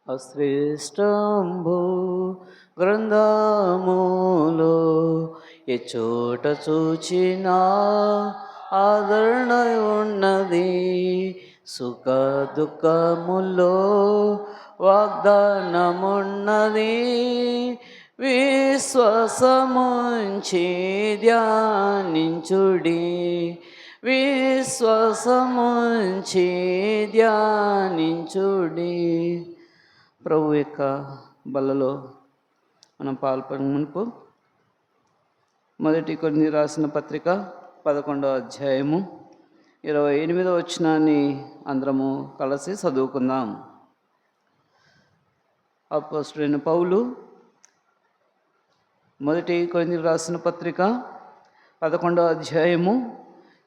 అశ్రేష్టంభు గ్రంథములో ఏ చోట చూచినా ఆదరణ ఉన్నది. సుఖ దుఃఖములో వాగ్దానమున్నది. విశ్వాసముంచి ధ్యానించుడి, విశ్వాసముంచి ధ్యానించుడి. ప్రభు యొక్క బల్లలో మనం పాల్పొని మునుపు మొదటి కొరింథీ రాసిన పత్రిక 11వ అధ్యాయము 28వ వచనాన్ని అందరము కలిసి చదువుకుందాం. అపోస్తలుడైన పౌలు మొదటి కొరింథీ రాసిన పత్రిక 11వ అధ్యాయము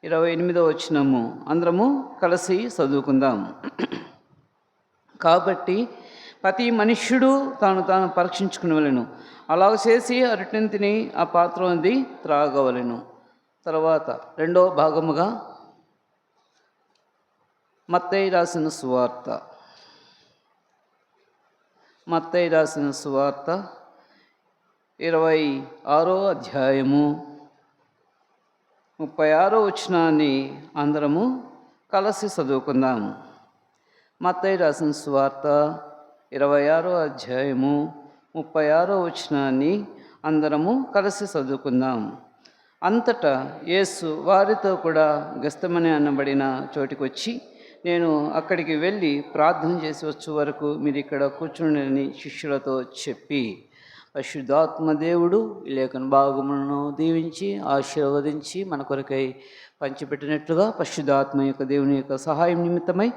28వ వచనము అందరము కలిసి చదువుకుందాం. కాబట్టి ప్రతి మనుష్యుడు తాను పరీక్షించుకునవలెను, అలాగ చేసి అరటిని తిని ఆ పాత్రది త్రాగవలెను. తర్వాత రెండవ భాగముగా మత్తయి రాసిన సువార్త 26వ అధ్యాయము 36వ వచనాన్ని అందరము కలిసి చదువుకుందాం. మత్తయి రాసిన సువార్త 26వ అధ్యాయము 36వ వచనాన్ని అందరము కలిసి చదువుకుందాం. అంతటా యేసు వారితో కూడా గెత్సేమనే అనబడిన చోటికి వచ్చి, నేను అక్కడికి వెళ్ళి ప్రార్థన చేసి వచ్చే వరకు మీరు ఇక్కడ కూర్చుండని శిష్యులతో చెప్పి, పరిశుద్ధాత్మ దేవుడు ఈ లేఖన భాగములను దీవించి ఆశీర్వదించి మన కొరకై పంచిపెట్టినట్లుగా పరిశుద్ధాత్మ యొక్క దేవుని యొక్క సహాయం నిమిత్తమై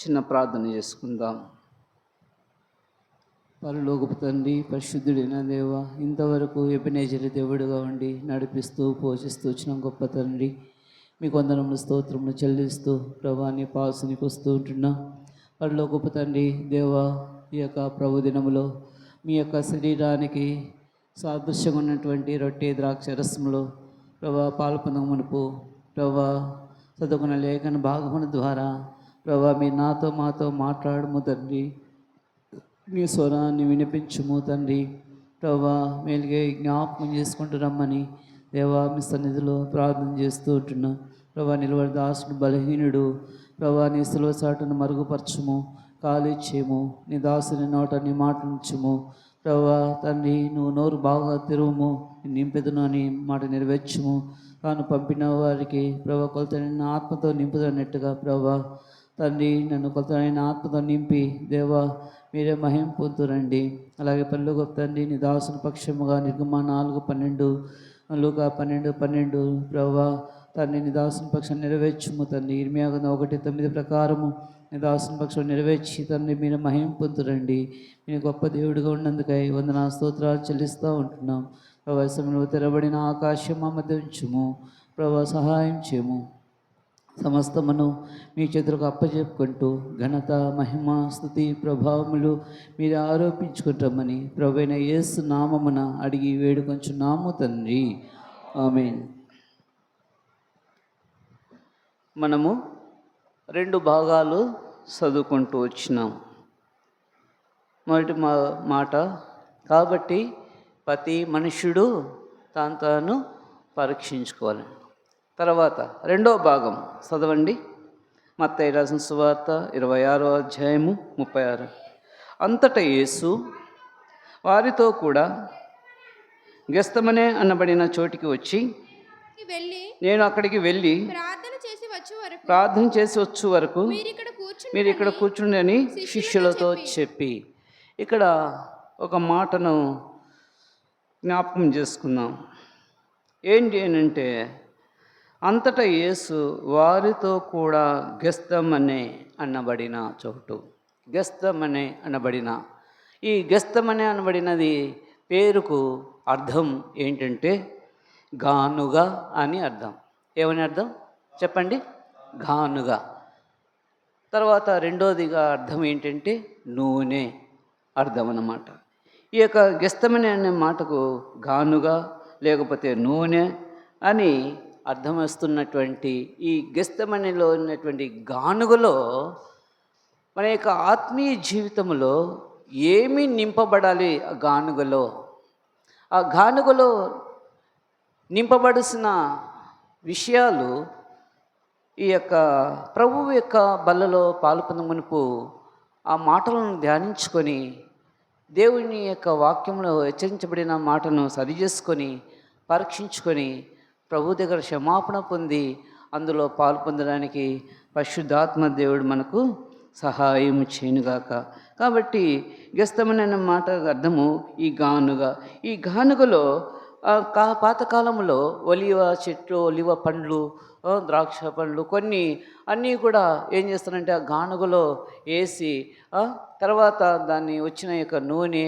చిన్న ప్రార్థన చేసుకుందాం. పరలోకపు తండ్రి, పరిశుద్ధుడైన దేవ, ఇంతవరకు ఎబెనేజరు దేవుడుగా ఉండి నడిపిస్తూ పోషిస్తూ వచ్చిన గొప్ప తండ్రి, మీకు వందనములు స్తోత్రములు చెల్లిస్తూ ప్రభాని పాసునికి వస్తూ ఉంటున్నా. పరలోకపు తండ్రి దేవ, ఈ యొక్క ప్రభు దినములో మీ యొక్క శరీరానికి సాదృశ్యంగా ఉన్నటువంటి రొట్టె ద్రాక్ష రసములో ప్రభా పాల్పొందక మునుపు ప్రభా చదువుకున్న లేఖన భాగముల ద్వారా ప్రభా మీ నాతో మాతో మాట్లాడము తండ్రి, మీ స్వరాన్ని వినిపించుము తండ్రి. ప్రభా మేలుగా జ్ఞాపకం చేసుకుంటూ రమ్మని దేవా మీ సన్నిధిలో ప్రార్థన చేస్తూ ఉంటున్నా. ప్రభా నిలబడి దాసుడు బలహీనుడు, ప్రభా నీ సిలువ చాటును మరుగుపరచుము, కాలిచ్చేము, నీ దాసుని నోట నీ మాట ఉంచుము. ప్రభా తండ్రి, నువ్వు నోరు బాగా తెరువుము, నింపెదును అని మాట నెరవేర్చుము. తాను పంపిన వారికి ప్రభా కొలతైన ఆత్మతో నింపుదన్నట్టుగా ప్రభా తండ్రి నన్ను కొలతైన ఆత్మతో నింపి దేవా మీరే మహిమ పొందురండి. అలాగే పల్లె తండ్రి నీ దాసుని పక్షముగా నిర్గమా 4:12 లూకా 12:12 ప్రభా తండ్రి నీ దాసుని పక్షం నెరవేర్చుము తండ్రి. ఇర్మియా 1:9 ప్రకారము నీ దాసుని పక్షం నెరవేర్చి తండ్రి మీరు మహిమ పొందురండి. మీరు గొప్ప దేవుడిగా ఉన్నందుకై వందనా స్తోత్రాలు చెల్లిస్తూ ఉంటున్నాం. ప్రభా సమయంలో తెరబడిన ఆకాశం మా మధ్య ఉంచుము. ప్రభా సహాయం చేయము. సమస్తమును మీ చేతులకు అప్పచెప్పుకుంటూ ఘనత మహిమ స్తుతి ప్రభావములు మీరు ఆరోపించుకుంటామని ప్రభువైన యేసు నామమున అడిగి వేడుకొంచున్నాము తండ్రి, ఆమేన్. మనము 2 భాగాలు చదువుకుంటూ వచ్చినాం. మొదటి మాట, కాబట్టి ప్రతి మనుష్యుడు తాను పరీక్షించుకోవాలి. తర్వాత రెండవ భాగం చదవండి. మత్తయి రాసిన సువార్త 26వ అధ్యాయము 36. అంతటా యేసు వారితో కూడా గెత్సేమనే అనబడిన చోటికి వచ్చి, నేను అక్కడికి వెళ్ళి ప్రార్థన చేసి వచ్చే వరకు మీరు ఇక్కడ కూర్చుండని శిష్యులతో చెప్పి. ఇక్కడ ఒక మాటను జ్ఞాపకం చేసుకుందాం. ఏంటి అంటే, అంతటా యేసు వారితో కూడా గెత్సేమనే అనబడిన చోటు, గెత్సేమనే అనబడిన ఈ గెత్సేమనే అనబడినది పేరుకు అర్థం ఏంటంటే గానుగా అని అర్థం. ఏమని అర్థం చెప్పండి? గానుగా. తర్వాత రెండోదిగా అర్థం ఏంటంటే నూనె అర్థం అన్నమాట. ఈ యొక్క గెత్సేమనే అనే మాటకు గానుగా లేకపోతే నూనె అని అర్థం వస్తున్నటువంటి ఈ గెత్సేమనేలో ఉన్నటువంటి గానుగలో మన యొక్క ఆత్మీయ జీవితంలో ఏమి నింపబడాలి ఆ గానుగలో? ఆ గానుగలో నింపబడాల్సిన విషయాలు ఈ యొక్క ప్రభువు యొక్క బల్లలో పాల్పొంద మునుపు ఆ మాటలను ధ్యానించుకొని దేవుని యొక్క వాక్యంలో హెచ్చరించబడిన మాటను సరిచేసుకొని పరీక్షించుకొని ప్రభు దగ్గర క్షమాపణ పొంది అందులో పాల్పొందడానికి పరిశుద్ధాత్మ దేవుడు మనకు సహాయం చేయనుగాక. కాబట్టి గెస్తమనైన మాట అర్థము ఈ గానుగలో పాతకాలంలో ఒలివ చెట్లు, ఒలివ పండ్లు, ద్రాక్ష పండ్లు కొన్ని అన్నీ కూడా ఏం చేస్తారంటే ఆ గానుగలో వేసి తర్వాత దాన్ని వచ్చిన యొక్క నూనె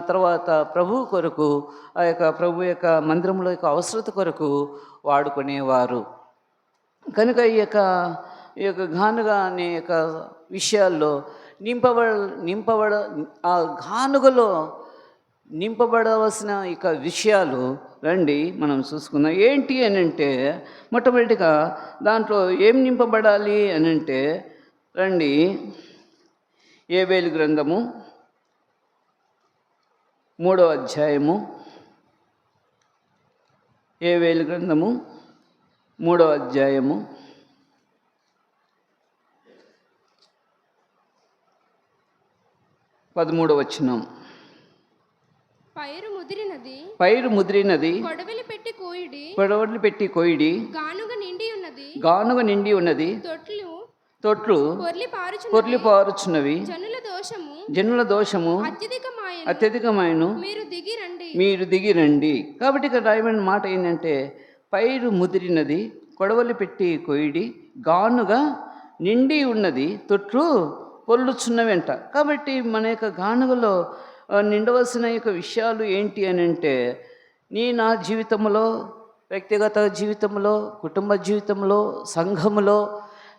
తర్వాత ప్రభు కొరకు ఆ యొక్క ప్రభు యొక్క మందిరంలో యొక్క అవసరత కొరకు వాడుకునేవారు. కనుక ఈ యొక్క గానుగ అనే యొక్క విషయాల్లో నింపబడ ఆ గానుగలో నింపబడవలసిన ఇక విషయాలు రండి మనం చూసుకుందాం. ఏంటి అని అంటే మొట్టమొదటిగా దాంట్లో ఏం నింపబడాలి అని అంటే రండి, యోవేలు గ్రంథము 3వ అధ్యాయము, యోవేలు గ్రంథము 3వ అధ్యాయము 13వ వచనం. పైరు ముదిరినది కొడవలి పెట్టి కోయిడి గానుగ నిండి ఉన్నది తొట్లు పొర్లి పారుచున్నవి జనుల దోషము అత్యధికమైన మీరు దిగి రండి. కాబట్టి ఇక్కడ రాయబడిన మాట ఏంటంటే పైరు ముదిరినది కొడవలి పెట్టి కోయిడి గానుగ నిండి ఉన్నది తొట్లు పొర్లుచున్నవంట. కాబట్టి మన యొక్క గానుగలో నిండవలసిన యొక్క విషయాలు ఏంటి అని అంటే నా జీవితంలో, వ్యక్తిగత జీవితంలో, కుటుంబ జీవితంలో, సంఘములో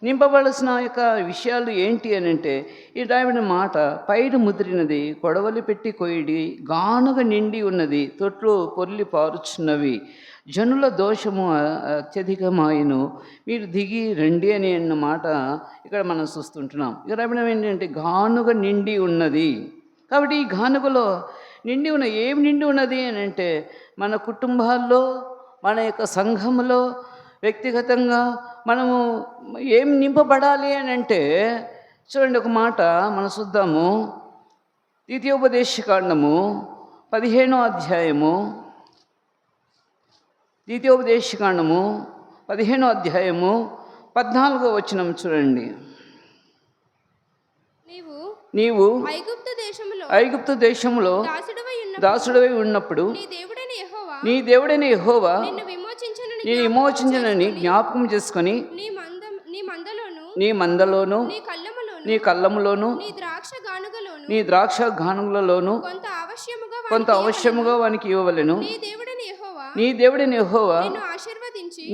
నింపబడాల్సిన యొక్క విషయాలు ఏంటి అని అంటే ఈ రాయబడిన మాట పైరు ముదిరినది కొడవలి పెట్టి కొయిడి గానుగ నిండి ఉన్నది తొట్లు పొర్లి పారుచున్నవి జనుల దోషము అత్యధికమాయను మీరు దిగి రండి అని అన్న మాట ఇక్కడ మనం చూస్తుంటున్నాం. ఇక రాయబడిన ఏంటంటే గానుగ నిండి ఉన్నది. కాబట్టి ఈ గానుగలో ఏమి నిండి ఉన్నది అని అంటే మన కుటుంబాల్లో, మన యొక్క సంఘంలో, వ్యక్తిగతంగా మనము ఏం నింపబడాలి అని అంటే చూడండి, ఒక మాట మనం చూద్దాము. ద్వితీయోపదేశకాండము 15వ అధ్యాయము, ద్వితీయోపదేశకాండము 15వ అధ్యాయము 14వ వచనం చూడండి. నీవు ఐగుప్తు దేశంలో దాసుడవై ఉన్నప్పుడు నీ దేవుడైన యెహోవా నేను విమోచించనని జ్ఞాపకం చేసుకొని నీ మందలోను నీ కళ్ళములోను నీ ద్రాక్ష గానుగలలోను కొంత అవశ్యముగా వానికి ఇవ్వవలెను. నీ దేవుడైన యెహోవా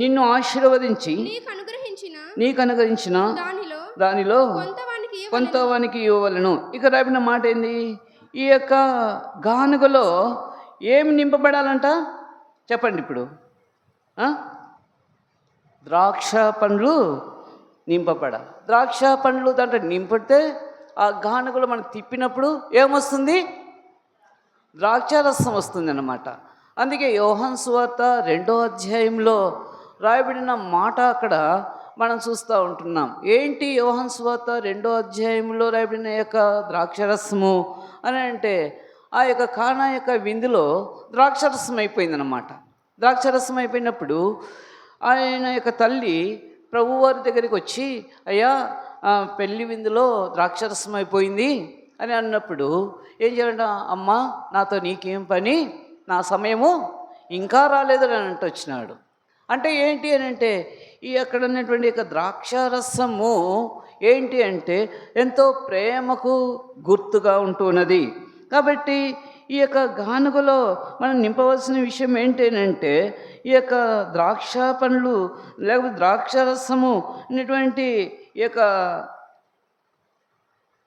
నిన్ను ఆశీర్వదించి నీకు అనుగ్రహించిన దానిలో కొంత వానికి ఇవ్వవలెను. ఇక రాబిన మాట ఏంది? ఈ యొక్క గానుగలో ఏమి నింపబడాలంట చెప్పండి ఇప్పుడు? ద్రాక్ష పండ్లు నింపబడాలి. ద్రాక్ష పండ్లు దాంట్లో నింపితే ఆ గానుగలో మనం తిప్పినప్పుడు ఏమొస్తుంది? ద్రాక్షారసం వస్తుంది అన్నమాట. అందుకే యోహాను సువార్త 2వ అధ్యాయంలో రాయబడిన మాట అక్కడ మనం చూస్తూ ఉంటున్నాం. ఏంటి యోహాను సువార్త 2వ అధ్యాయంలో రాయబడిన యొక్క ద్రాక్షరసము అని అంటే ఆ యొక్క కానా యొక్క విందులో ద్రాక్షరసం అయిపోయిందన్నమాట. ద్రాక్షరసం అయిపోయినప్పుడు ఆయన యొక్క తల్లి ప్రభువారి దగ్గరికి వచ్చి, అయ్యా పెళ్లి విందులో ద్రాక్షరసం అయిపోయింది అని అన్నప్పుడు ఏం చేయాలంట? అమ్మ నాతో నీకేం పని, నా సమయము ఇంకా రాలేదని అంటూ వచ్చినాడు. అంటే ఏంటి అని అంటే ఈ అక్కడ ఉన్నటువంటి యొక్క ద్రాక్షారసము ఏంటి అంటే ఎంతో ప్రేమకు గుర్తుగా ఉంటున్నది. కాబట్టి ఈ యొక్క గానుగలో మనం నింపవలసిన విషయం ఏంటంటే ఈ యొక్క ద్రాక్ష పండ్లు లేకపోతే ద్రాక్షారసము అనేటువంటి ఈ యొక్క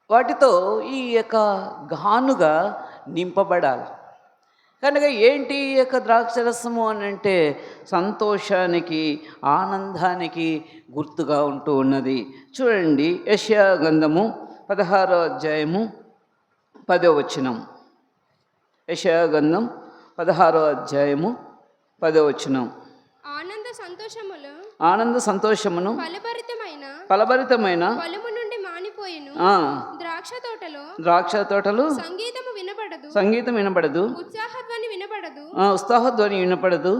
వాటితో ఈ యొక్క గానుగ నింపబడాలి. కనుక ఏంటి ఈ యొక్క ద్రాక్షరసము అని అంటే సంతోషానికి, ఆనందానికి గుర్తుగా ఉంటూ ఉన్నది. చూడండి, యెషయా గ్రంథము 16వ అధ్యాయము 10వ వచనం. యెషయా గ్రంథం 16వ అధ్యాయము 10వ వచనం. ఆనంద సంతోషమును ఫలభరితమైన పొలము నుండి మానిపోయిను ద్రాక్ష తోటలు సంగీతం వినబడదు ఉత్సాహధ్వని వినపడదు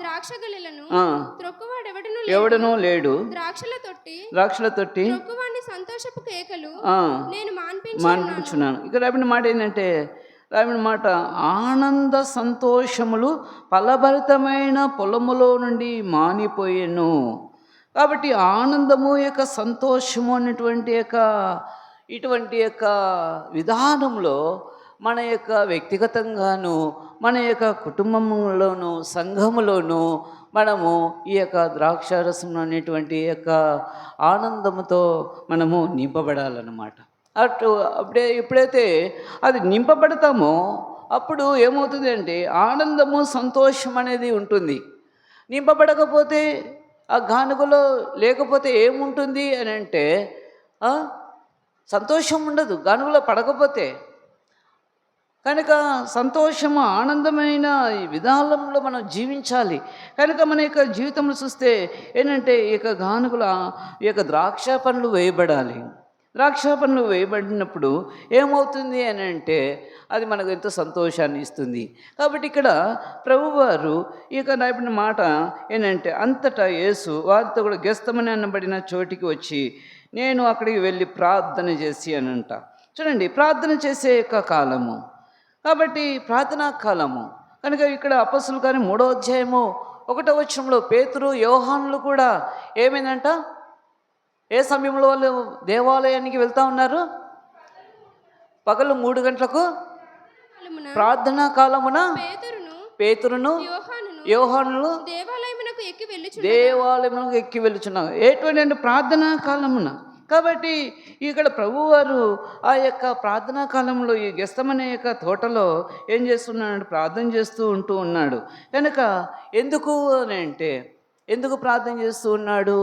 ద్రాక్ష గెలలను ఎవడనూ లేడు ద్రాక్షల తొట్టి సంతోషపు కేకలు నేను మాన్పించున్నాను. ఇక్కడ రాబడిన మాట ఏంటంటే, రాబడిన మాట ఆనంద సంతోషములు ఫలభరితమైన పొలములో నుండి మానిపోయెను. కాబట్టి ఆనందము యొక్క సంతోషము అనేటువంటి ఇటువంటి విధానంలో మన యొక్క వ్యక్తిగతంగాను మన యొక్క కుటుంబంలోను సంఘములోను మనము ఈ యొక్క ద్రాక్షారసం అనేటువంటి ఆనందముతో మనము నింపబడాలన్నమాట. ఎప్పుడైతే అది నింపబడతామో అప్పుడు ఏమవుతుంది అంటే ఆనందము సంతోషం అనేది ఉంటుంది. నింపబడకపోతే ఆ గానుగలో లేకపోతే ఏముంటుంది అని అంటే సంతోషం ఉండదు గానుగలో పడకపోతే. కనుక సంతోషము ఆనందమైన ఈ విధానంలో మనం జీవించాలి. కనుక మన యొక్క జీవితంలో చూస్తే ఏంటంటే ఈ యొక్క గానుగల ఈ యొక్క ద్రాక్ష పండ్లు వేయబడాలి. ద్రాక్ష పండ్లు వేయబడినప్పుడు ఏమవుతుంది అని అంటే అది మనకు ఎంతో సంతోషాన్ని ఇస్తుంది. కాబట్టి ఇక్కడ ప్రభువారు ఈ యొక్క నాయకుడి మాట ఏంటంటే అంతటా యేసు వారితో కూడా గెస్తమని అనబడిన చోటికి వచ్చి నేను అక్కడికి వెళ్ళి ప్రార్థన చేసి అని అంట. చూడండి, ప్రార్థన చేసే యొక్క కాలము కాబట్టి ప్రార్థనా కాలము. కనుక ఇక్కడ అపొస్తలుల కార్యం 3వ అధ్యాయము 1వ వచనంలో పేతురు యోహానులు కూడా ఏమైందంట, ఏ సమయంలో వాళ్ళు దేవాలయానికి వెళ్తూ ఉన్నారు? పగలు 3 గంటలకు ప్రార్థనా కాలమున పేతురును యోహానులు దేవాలయమునకు ఎక్కి వెళ్ళుచున్నారు. ఎటువంటి ప్రార్థనా కాలమున. కాబట్టి ఇక్కడ ప్రభువారు ఆ యొక్క ప్రార్థనా కాలంలో ఈ గెస్తమనే యొక్క తోటలో ఏం చేస్తున్నాడు? ప్రార్థన చేస్తూ ఉన్నాడు. కనుక ఎందుకు అని అంటే ఎందుకు ప్రార్థన చేస్తూ ఉన్నాడు?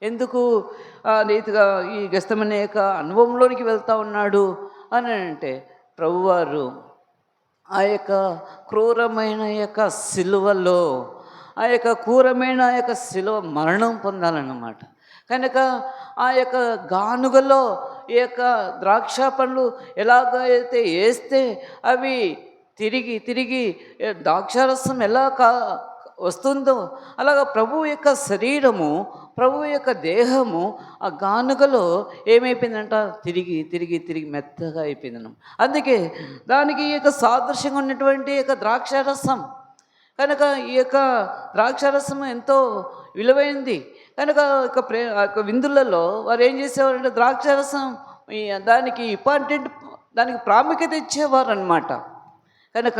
ఎందుకు రీతిగా ఈ గెస్తమనే యొక్క అనుభవంలోనికి వెళ్తూ ఉన్నాడు అని అంటే ప్రభువారు ఆ యొక్క క్రూరమైన యొక్క సిలువలో ఆ యొక్క క్రూరమైన సిలువ మరణం పొందాలన్నమాట. కనుక ఆ యొక్క గానుగలో ఈ యొక్క ద్రాక్ష పండ్లు ఎలాగైతే వేస్తే అవి తిరిగి ద్రాక్షారసం ఎలా వస్తుందో అలాగ ప్రభు యొక్క శరీరము ప్రభు యొక్క దేహము ఆ గానుగలో ఏమైపోయిందంట? తిరిగి మెత్తగా అయిపోయిందన్నమాట. అందుకే దానికి ఈ యొక్క సాదృశ్యంగా ఉన్నటువంటి ద్రాక్షారసం. కనుక ఈ యొక్క ద్రాక్షారసం ఎంతో విలువైంది. కనుక ఒక విందులలో వారు ఏం చేసేవారంటే ద్రాక్షారసం దానికి ఇంపార్టెంట్, దానికి ప్రాముఖ్యత ఇచ్చేవారు అన్నమాట. కనుక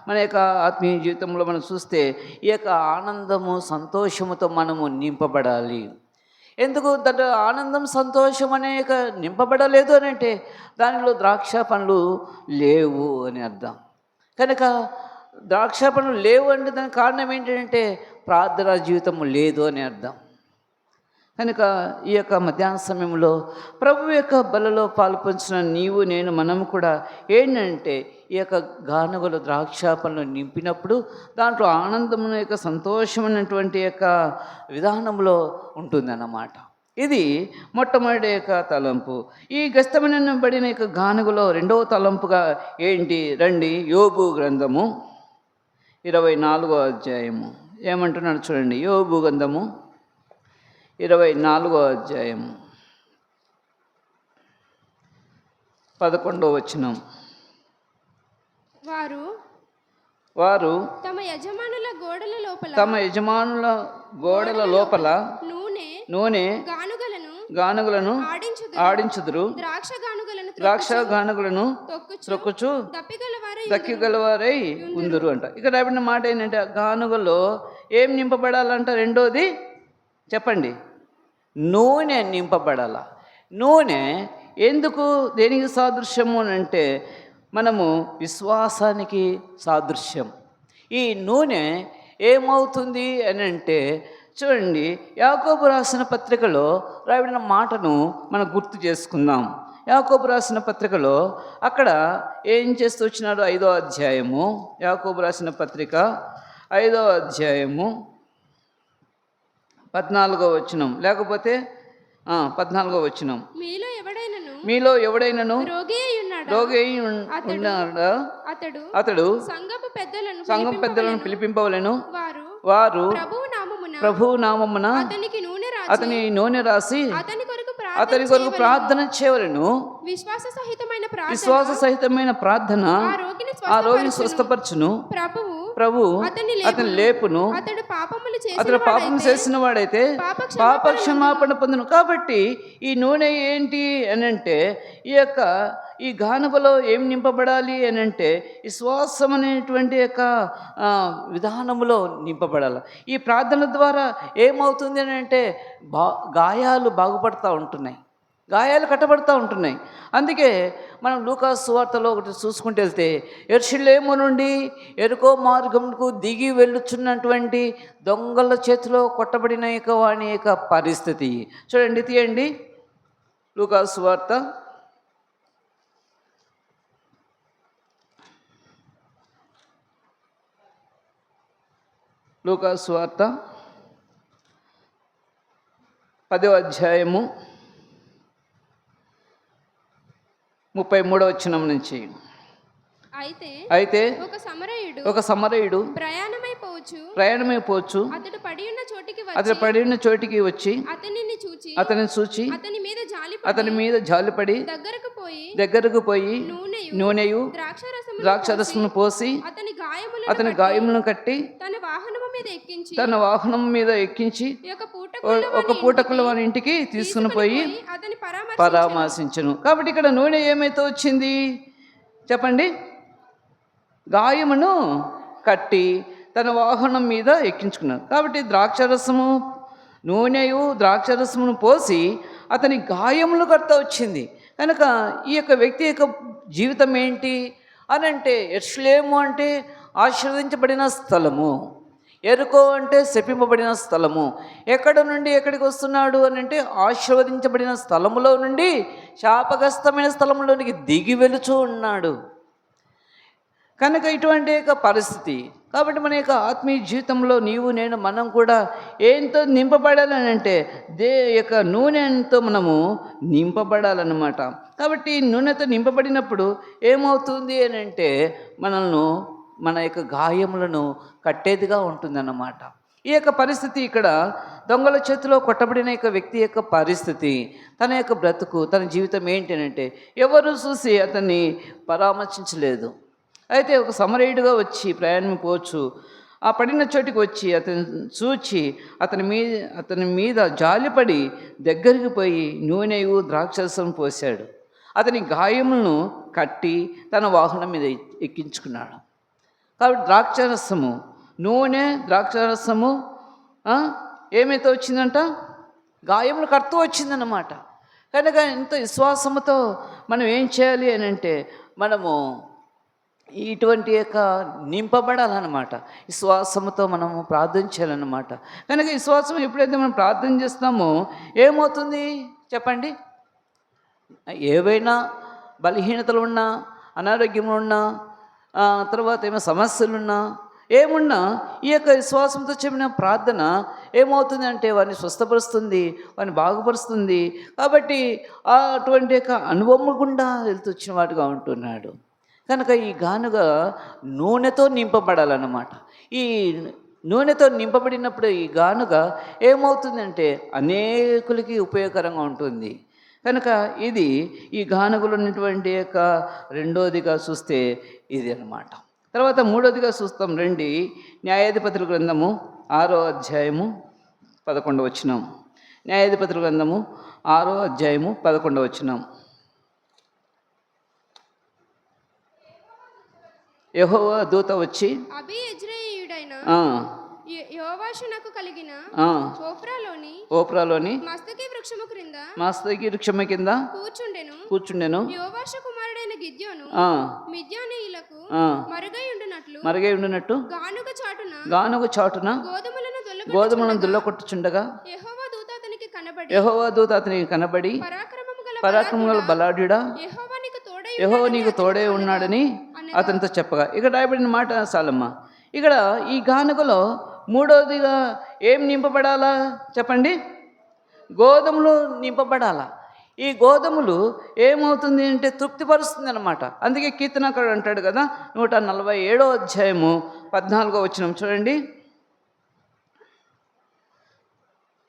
మన యొక్క ఆత్మీయ జీవితంలో మనం చూస్తే ఈ యొక్క ఆనందము సంతోషముతో మనము నింపబడాలి. ఎందుకు దాంట్లో ఆనందం సంతోషం అనే నింపబడలేదు అని అంటే దానిలో ద్రాక్ష పండ్లు లేవు అని అర్థం. కనుక ద్రాక్ష పండ్లు లేవు అంటే దానికి కారణం ఏంటంటే ప్రార్థనా జీవితం లేదు అని అర్థం. కనుక ఈ యొక్క మధ్యాహ్న సమయంలో ప్రభు యొక్క బలలో పాల్పంచిన నీవు నేను మనము కూడా ఏంటంటే ఈ యొక్క గానుగలు ద్రాక్ష పండ్లు నింపినప్పుడు దాంట్లో ఆనందము యొక్క సంతోషమైనటువంటి విధానంలో ఉంటుందన్నమాట. ఇది మొట్టమొదటి తలంపు. ఈ గెస్తమనబడిన గానుగలో 2వ తలంపుగా ఏంటి? రండి, యోబు గ్రంథము 24వ అధ్యాయము ఏమంటున్నాడు చూడండి. యోబు గ్రంథము 24వ అధ్యాయము 11వ వచనం. వారు తమ యజమానుల గోడల లోపల నూనె గానుగలను ఆడించుదురు, ద్రాక్ష గానుగలను త్రొక్కుచు దక్కిగలవారై ఉందురు అంట. ఇక్కడ రాబడిన మాట ఏంటంటే గానుగలో ఏం నింపబడాలంట? రెండోది చెప్పండి, నూనె నింపబడాల. నూనె ఎందుకు దేనికి సాదృశ్యము అని అంటే మనము విశ్వాసానికి సాదృశ్యం. ఈ నూనె ఏమవుతుంది అని అంటే చూడండి, యాకోబు రాసిన పత్రికలో రాబడిన మాటను మనం గుర్తు చేసుకుందాం. యాకోబు రాసిన పత్రికలో అక్కడ ఏం చేస్తూ వచ్చినాడు? 5వ అధ్యాయము, యాకోబు రాసిన పత్రిక 5వ అధ్యాయము 14వ వచనం, లేకపోతే 14వ వచనం. మీలో ఎవడైనను రోగి అయి ఉన్నాడా అతడు సంఘం పెద్దలను పిలిపింపవలెను, వారు ప్రభువు నామమున అతని నూనె రాసి అతని కొరకు ప్రార్థన చేయవలెను. విశ్వాస సహితమైన ప్రార్థన ఆ రోగిని స్వస్థపరచును. ప్రభు అతని లేపును. అతడు పాపము చేసిన వాడైతే పాప క్షమాపణ పొందును. కాబట్టి ఈ నూనె ఏంటి అని అంటే, ఈ గానుగలో ఏం నింపబడాలి అని అంటే విశ్వాసం అనేటువంటి యొక్క విధానములో నింపబడాలి. ఈ ప్రార్థన ద్వారా ఏమవుతుంది అని అంటే గాయాలు బాగుపడుతూ ఉంటున్నాయి, గాయాలు కట్టబడుతూ ఉంటున్నాయి. అందుకే మనం లూకా సువార్తలో ఒకటి చూసుకుంటూ వెళ్తే, యెరూషలేము నుండి యెరికో మార్గంకు దిగి వెళ్ళుచున్నటువంటి దొంగల చేతిలో కొట్టబడిన వాని యొక్క పరిస్థితి చూడండి. తీయండి లూకా సువార్త, లూకా సువార్త 10వ అధ్యాయము 33వ వచనం నుంచి. అయితే ఒక సమరయుడు ప్రయాణమైపోవచ్చు అతడు పడి ఉన్న చోటికి వచ్చి అతనిని చూచి అతని మీద జాలిపడి దగ్గరకు పోయి నూనెయు ద్రాక్షరసమును పోసి అతని గాయములను కట్టి తన వాహనం మీద ఎక్కించి ఒక పూటకుల వారి ఇంటికి తీసుకుని పోయి పరామర్శించను. కాబట్టి ఇక్కడ నూనె ఏమైతే వచ్చింది చెప్పండి? గాయమును కట్టి తన వాహనం మీద ఎక్కించుకున్నాడు. కాబట్టి ద్రాక్షరసము నూనెయు ద్రాక్షరసమును పోసి అతని గాయములు కడతా వచ్చింది. కనుక ఈ యొక్క వ్యక్తి యొక్క జీవితం ఏంటి అని అంటే, యెరూషలేము అంటే ఆశీర్వదించబడిన స్థలము, యెరికో అంటే శపింపబడిన స్థలము. ఎక్కడ నుండి ఎక్కడికి వస్తున్నాడు అని అంటే ఆశీర్వదించబడిన స్థలములో నుండి శాపగ్రస్తమైన స్థలంలోనికి దిగి వెళుచూ ఉన్నాడు. కనుక ఇటువంటి యొక్క పరిస్థితి. కాబట్టి మన యొక్క ఆత్మీయ జీవితంలో నీవు నేను మనం కూడా ఏంతో నింపబడాలని అంటే యొక్క నూనెతో మనము నింపబడాలన్నమాట. కాబట్టి నూనెతో నింపబడినప్పుడు ఏమవుతుంది అని అంటే మన యొక్క గాయములను కట్టేదిగా ఉంటుందన్నమాట. ఈ యొక్క పరిస్థితి ఇక్కడ దొంగల చేతిలో కొట్టబడిన యొక్క వ్యక్తి యొక్క పరిస్థితి, తన యొక్క బ్రతుకు, తన జీవితం ఏంటి అని అంటే ఎవరు చూసి అతన్ని పరామర్శించలేదు. అయితే ఒక సమరయుడిగా వచ్చి ప్రయాణం పోవచ్చు ఆ పడిన చోటికి వచ్చి అతను చూచి అతని మీద జాలిపడి దగ్గరికి పోయి నూనెయు ద్రాక్షరసం పోశాడు. అతని గాయములను కట్టి తన వాహనం మీద ఎక్కించుకున్నాడు. కాబట్టి ద్రాక్షరసము, నూనె, ద్రాక్షరసము ఏమైతే వచ్చిందంట? గాయములు కడుతూ వచ్చిందన్నమాట. కనుక ఇంత విశ్వాసముతో మనం ఏం చేయాలి అని అంటే మనము ఇటువంటి యొక్క నింపబడాలన్నమాట. విశ్వాసముతో మనము ప్రార్థన చేయాలన్నమాట. కనుక విశ్వాసం ఎప్పుడైతే మనం ప్రార్థన చేస్తామో ఏమవుతుంది చెప్పండి? ఏవైనా బలహీనతలు ఉన్నా, అనారోగ్యం ఉన్నా, తర్వాత ఏమైనా సమస్యలున్నా, ఏమున్నా ఈ యొక్క విశ్వాసంతో చెప్పిన ప్రార్థన ఏమవుతుందంటే వారిని స్వస్థపరుస్తుంది, వారిని బాగుపరుస్తుంది. కాబట్టి అటువంటి యొక్క అనుభవం గుండా వెళ్తూ వచ్చిన వాటిగా ఉంటున్నాడు. కనుక ఈ గానుగ నూనెతో నింపబడాలన్నమాట. ఈ నూనెతో నింపబడినప్పుడు ఈ గానుగ ఏమవుతుందంటే అనేకులకి ఉపయోగకరంగా ఉంటుంది. కనుక ఇది ఈ గానుగలు ఉన్నటువంటి యొక్క రెండోదిగా చూస్తే ఇది అన్నమాట. తర్వాత మూడోదిగా చూస్తాం. రండి, న్యాయాధిపతుల గ్రంథము 6వ అధ్యాయము 11వ వచనం. న్యాయాధిపతుల గ్రంథము 6వ అధ్యాయము 11వ వచనం. యెహోవా దూత వచ్చి యోవాషునకు కలిగిన ఓఫ్రాలోని మస్తకి వృక్షము కింద కూర్చుండెను. యోవాషు కుమారుడైన గిద్యోను మిద్యానీయులకు మరుగై ఉండునట్టు గానుగ చాటున గోధుమలను దుల్లకొట్టుచుండగా యెహోవా దూత అతనికి కనబడి పరాక్రమముల బలాఢ్యుడా, యెహోవా నీకు తోడై యెహోవా నీకు తోడే ఉన్నాడని అతనితో చెప్పగా, ఇక్కడ రాయబడిన మాట చాలమ్మ. ఇక్కడ ఈ గానుగలో మూడవదిగా ఏం నింపబడాలా చెప్పండి? గోధుమలు నింపబడాలా. ఈ గోధుమలు ఏమవుతుంది అంటే తృప్తిపరుస్తుంది అనమాట. అందుకే కీర్తనకారుడు అంటాడు కదా, 147వ అధ్యాయము 14వ వచనం చూడండి.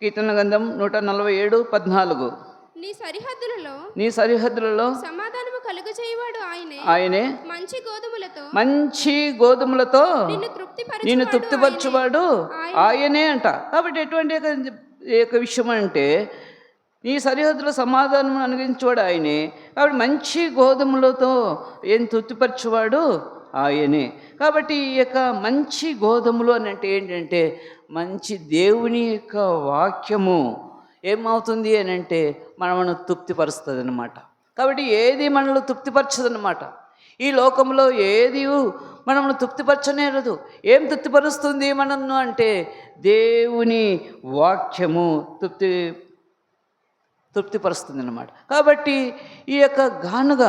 కీర్తన గ్రంథం 147:14. నీ సరిహద్దులలో సమాధానము కలుగు చేయవాడు ఆయనే మంచి గోధుమలతో నిన్ను తృప్తిపరచువాడు తృప్తిపరచువాడు ఆయనే అంట. కాబట్టి ఎటువంటి యొక్క విషయం అంటే నీ సరిహద్దులో సమాధానం అనుగ్రహించేవాడు ఆయనే. కాబట్టి మంచి గోధుమలతో ఏం తృప్తిపరచువాడు ఆయనే. కాబట్టి ఈ యొక్క మంచి గోధుమలు అని అంటే ఏంటంటే మంచి దేవుని యొక్క వాక్యము ఏమవుతుంది అని అంటే మనల్ని తృప్తిపరుస్తుంది అన్నమాట. కాబట్టి ఏది మనల్ని తృప్తిపరచదు అన్నమాట. ఈ లోకంలో ఏది మనల్ని తృప్తిపరచనేరదు. ఏం తృప్తిపరుస్తుంది మనల్ని అంటే దేవుని వాక్యము తృప్తిపరుస్తుంది అన్నమాట. కాబట్టి ఈ యొక్క గానుగ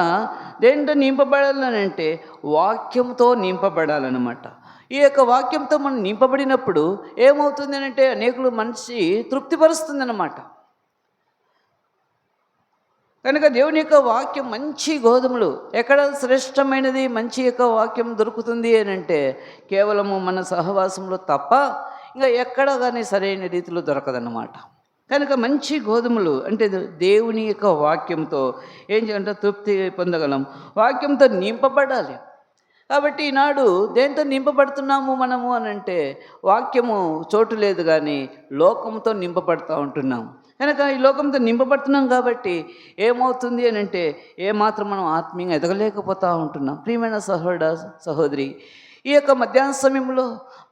దేంతో నింపబడాలని అంటే వాక్యంతో నింపబడాలన్నమాట. ఈ యొక్క వాక్యంతో మనం నింపబడినప్పుడు ఏమవుతుంది అంటే అనేకులు మనిషి తృప్తిపరుస్తుంది అన్నమాట. కనుక దేవుని యొక్క వాక్యం మంచి గోధుమలు ఎక్కడ శ్రేష్టమైనది మంచి యొక్క వాక్యం దొరుకుతుంది అని అంటే కేవలము మన సహవాసంలో తప్ప ఇంకా ఎక్కడ కానీ సరైన రీతిలో దొరకదన్నమాట. కనుక మంచి గోధుమలు అంటే దేవుని యొక్క వాక్యంతో ఏం చేయాలంటే తృప్తి పొందగలం. వాక్యంతో నింపబడాలి. కాబట్టి ఈనాడు దేంతో నింపబడుతున్నాము మనము అని అంటే వాక్యము చోటు లేదు కానీ లోకంతో నింపబడుతూ ఉంటున్నాం. కనుక ఈ లోకంతో నింపబడుతున్నాం కాబట్టి ఏమవుతుంది అని అంటే ఏమాత్రం మనం ఆత్మీయంగా ఎదగలేకపోతూ ఉంటున్నాం. ప్రియమైన సహోదరి, ఈ యొక్క మధ్యాహ్న సమయంలో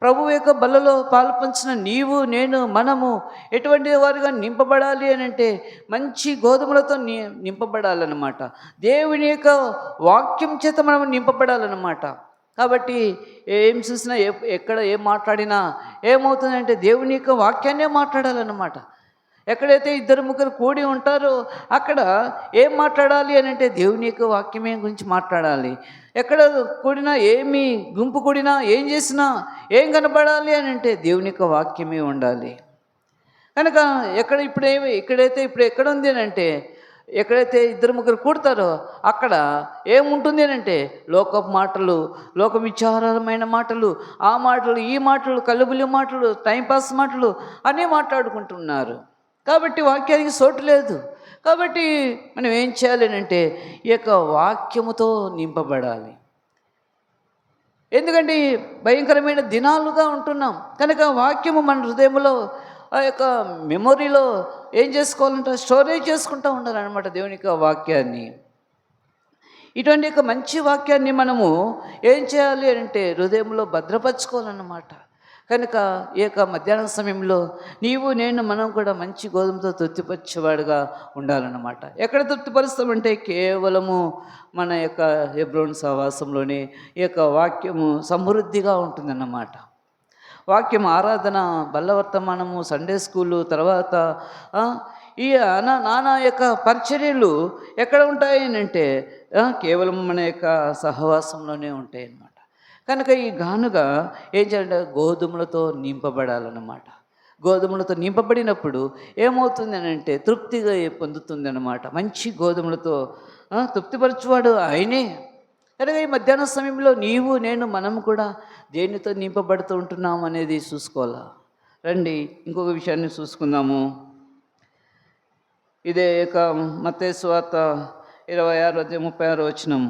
ప్రభువు యొక్క బలలో పాలుపంచిన నీవు నేను మనము ఎటువంటి వారిగా నింపబడాలి అని అంటే మంచి గోధుమలతో నింపబడాలన్నమాట. దేవుని యొక్క వాక్యం చేత మనం నింపబడాలన్నమాట. కాబట్టి ఏం చూసినా ఎక్కడ ఏం మాట్లాడినా ఏమవుతుందంటే దేవుని యొక్క వాక్యాన్నే మాట్లాడాలన్నమాట. ఎక్కడైతే 2-3 కూడి ఉంటారో అక్కడ ఏం మాట్లాడాలి అని అంటే దేవుని యొక్క వాక్యమే గురించి మాట్లాడాలి. ఎక్కడ కూడినా ఏమి గుంపు కూడినా ఏం చేసినా ఏం కనపడాలి అని అంటే దేవుని యొక్క వాక్యమే ఉండాలి. కనుక ఇక్కడైతే ఎక్కడ ఉంది అని అంటే ఎక్కడైతే 2-3 కూడతారో అక్కడ ఏముంటుంది అని అంటే లోకపు మాటలు, లోక విచారమైన మాటలు, ఆ మాటలు ఈ మాటలు, కలుబులి మాటలు, టైంపాస్ మాటలు అన్నీ మాట్లాడుకుంటున్నారు. కాబట్టి వాక్యానికి చోటు లేదు. కాబట్టి మనం ఏం చేయాలి అంటే ఈ యొక్క వాక్యముతో నింపబడాలి. ఎందుకంటే భయంకరమైన దినాలుగా ఉంటున్నాం. కనుక వాక్యము మన హృదయంలో ఆ యొక్క మెమొరీలో ఏం చేసుకోవాలంటే స్టోరేజ్ చేసుకుంటూ ఉండాలన్నమాట దేవుని యొక్క వాక్యాన్ని. ఇటువంటి యొక్క మంచి వాక్యాన్ని మనము ఏం చేయాలి అంటే హృదయంలో భద్రపరచుకోవాలన్నమాట. కనుక ఈ యొక్క మధ్యాహ్న సమయంలో నీవు నేను మనం కూడా మంచి గోధుమతో తృప్తిపరిచేవాడుగా ఉండాలన్నమాట. ఎక్కడ తృప్తిపరుస్తామంటే కేవలము మన యొక్క హెబ్రోన్ సహవాసంలోనే ఈ యొక్క వాక్యము సమృద్ధిగా ఉంటుందన్నమాట. వాక్యం ఆరాధన, బల్లవర్తమానము, సండే స్కూలు, తర్వాత ఈ నానా యొక్క పరిచర్యలు ఎక్కడ ఉంటాయి అంటే కేవలం మన యొక్క సహవాసంలోనే ఉంటాయి అన్నమాట. కనుక ఈ గానుగ ఏం చేయాలంటే గోధుమలతో నింపబడాలన్నమాట. గోధుమలతో నింపబడినప్పుడు ఏమవుతుంది అని అంటే తృప్తిగా పొందుతుంది అన్నమాట. మంచి గోధుమలతో తృప్తిపరచువాడు ఆయనే. కనుక ఈ మధ్యాహ్న సమయంలో నీవు నేను మనం కూడా దేనితో నింపబడుతూ ఉంటున్నాం అనేది చూసుకోవాలా. రండి ఇంకొక విషయాన్ని చూసుకుందాము. ఇదే యొక్క మత్తయి సువార్త 26:36 వచనం.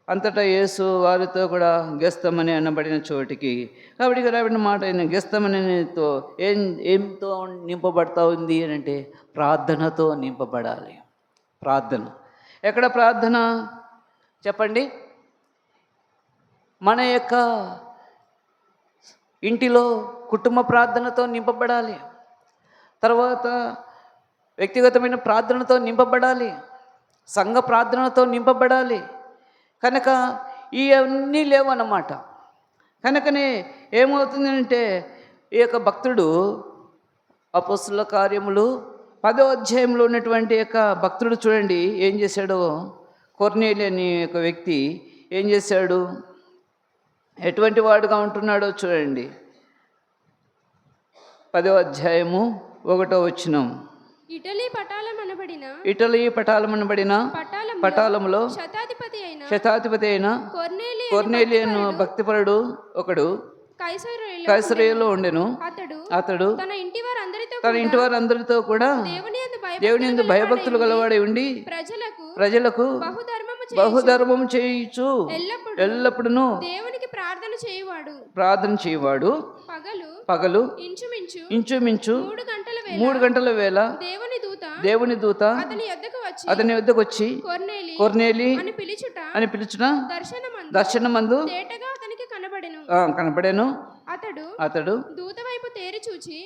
అంతటా యేసు వారితో కూడా గెస్తమని అనబడిన చోటికి. కాబట్టి ఇక్కడ రాబడిన మాట గెస్తమనితో ఏంతో నింపబడతా ఉంది అని అంటే ప్రార్థనతో నింపబడాలి. ప్రార్థన ఎక్కడ ప్రార్థన చెప్పండి? మన యొక్క ఇంటిలో కుటుంబ ప్రార్థనతో నింపబడాలి. తర్వాత వ్యక్తిగతమైన ప్రార్థనతో నింపబడాలి. సంఘ ప్రార్థనతో నింపబడాలి. కనుక ఇవన్నీ లేవన్నమాట. కనుకనే ఏమవుతుందంటే ఈ యొక్క భక్తుడు అపోస్తుల కార్యములు 10వ అధ్యాయంలో ఉన్నటువంటి యొక్క భక్తుడు చూడండి ఏం చేశాడో. కొర్నేలి అనే ఒక వ్యక్తి ఏం చేశాడు, ఎటువంటి వాడుగా ఉంటున్నాడో చూడండి. 10వ అధ్యాయము 1వ వచనం. ఇటలీ పటాలం అనబడిన పటాలములో శతాధిపతి అయిన కొర్నేలి అను భక్తిపరుడు ఒకడు కైసరయలో ఉండెను. అతడు తన ఇంటి వారందరితో కూడా దేవుని యందు భయభక్తులు గలవాడై ఉండి ప్రజలకు బహుధర్మము చేయుచు ఎల్లప్పుడూ ప్రార్థన చేయువాడు. పగలు ఇంచుమించు 3 గంటల వేళ దేవుని దూత అతని వద్దకు వచ్చి కొర్నేలి అని పిలుచుట దర్శనమందు కనబడెను. అతడు దూత వైపు తేరి చూచి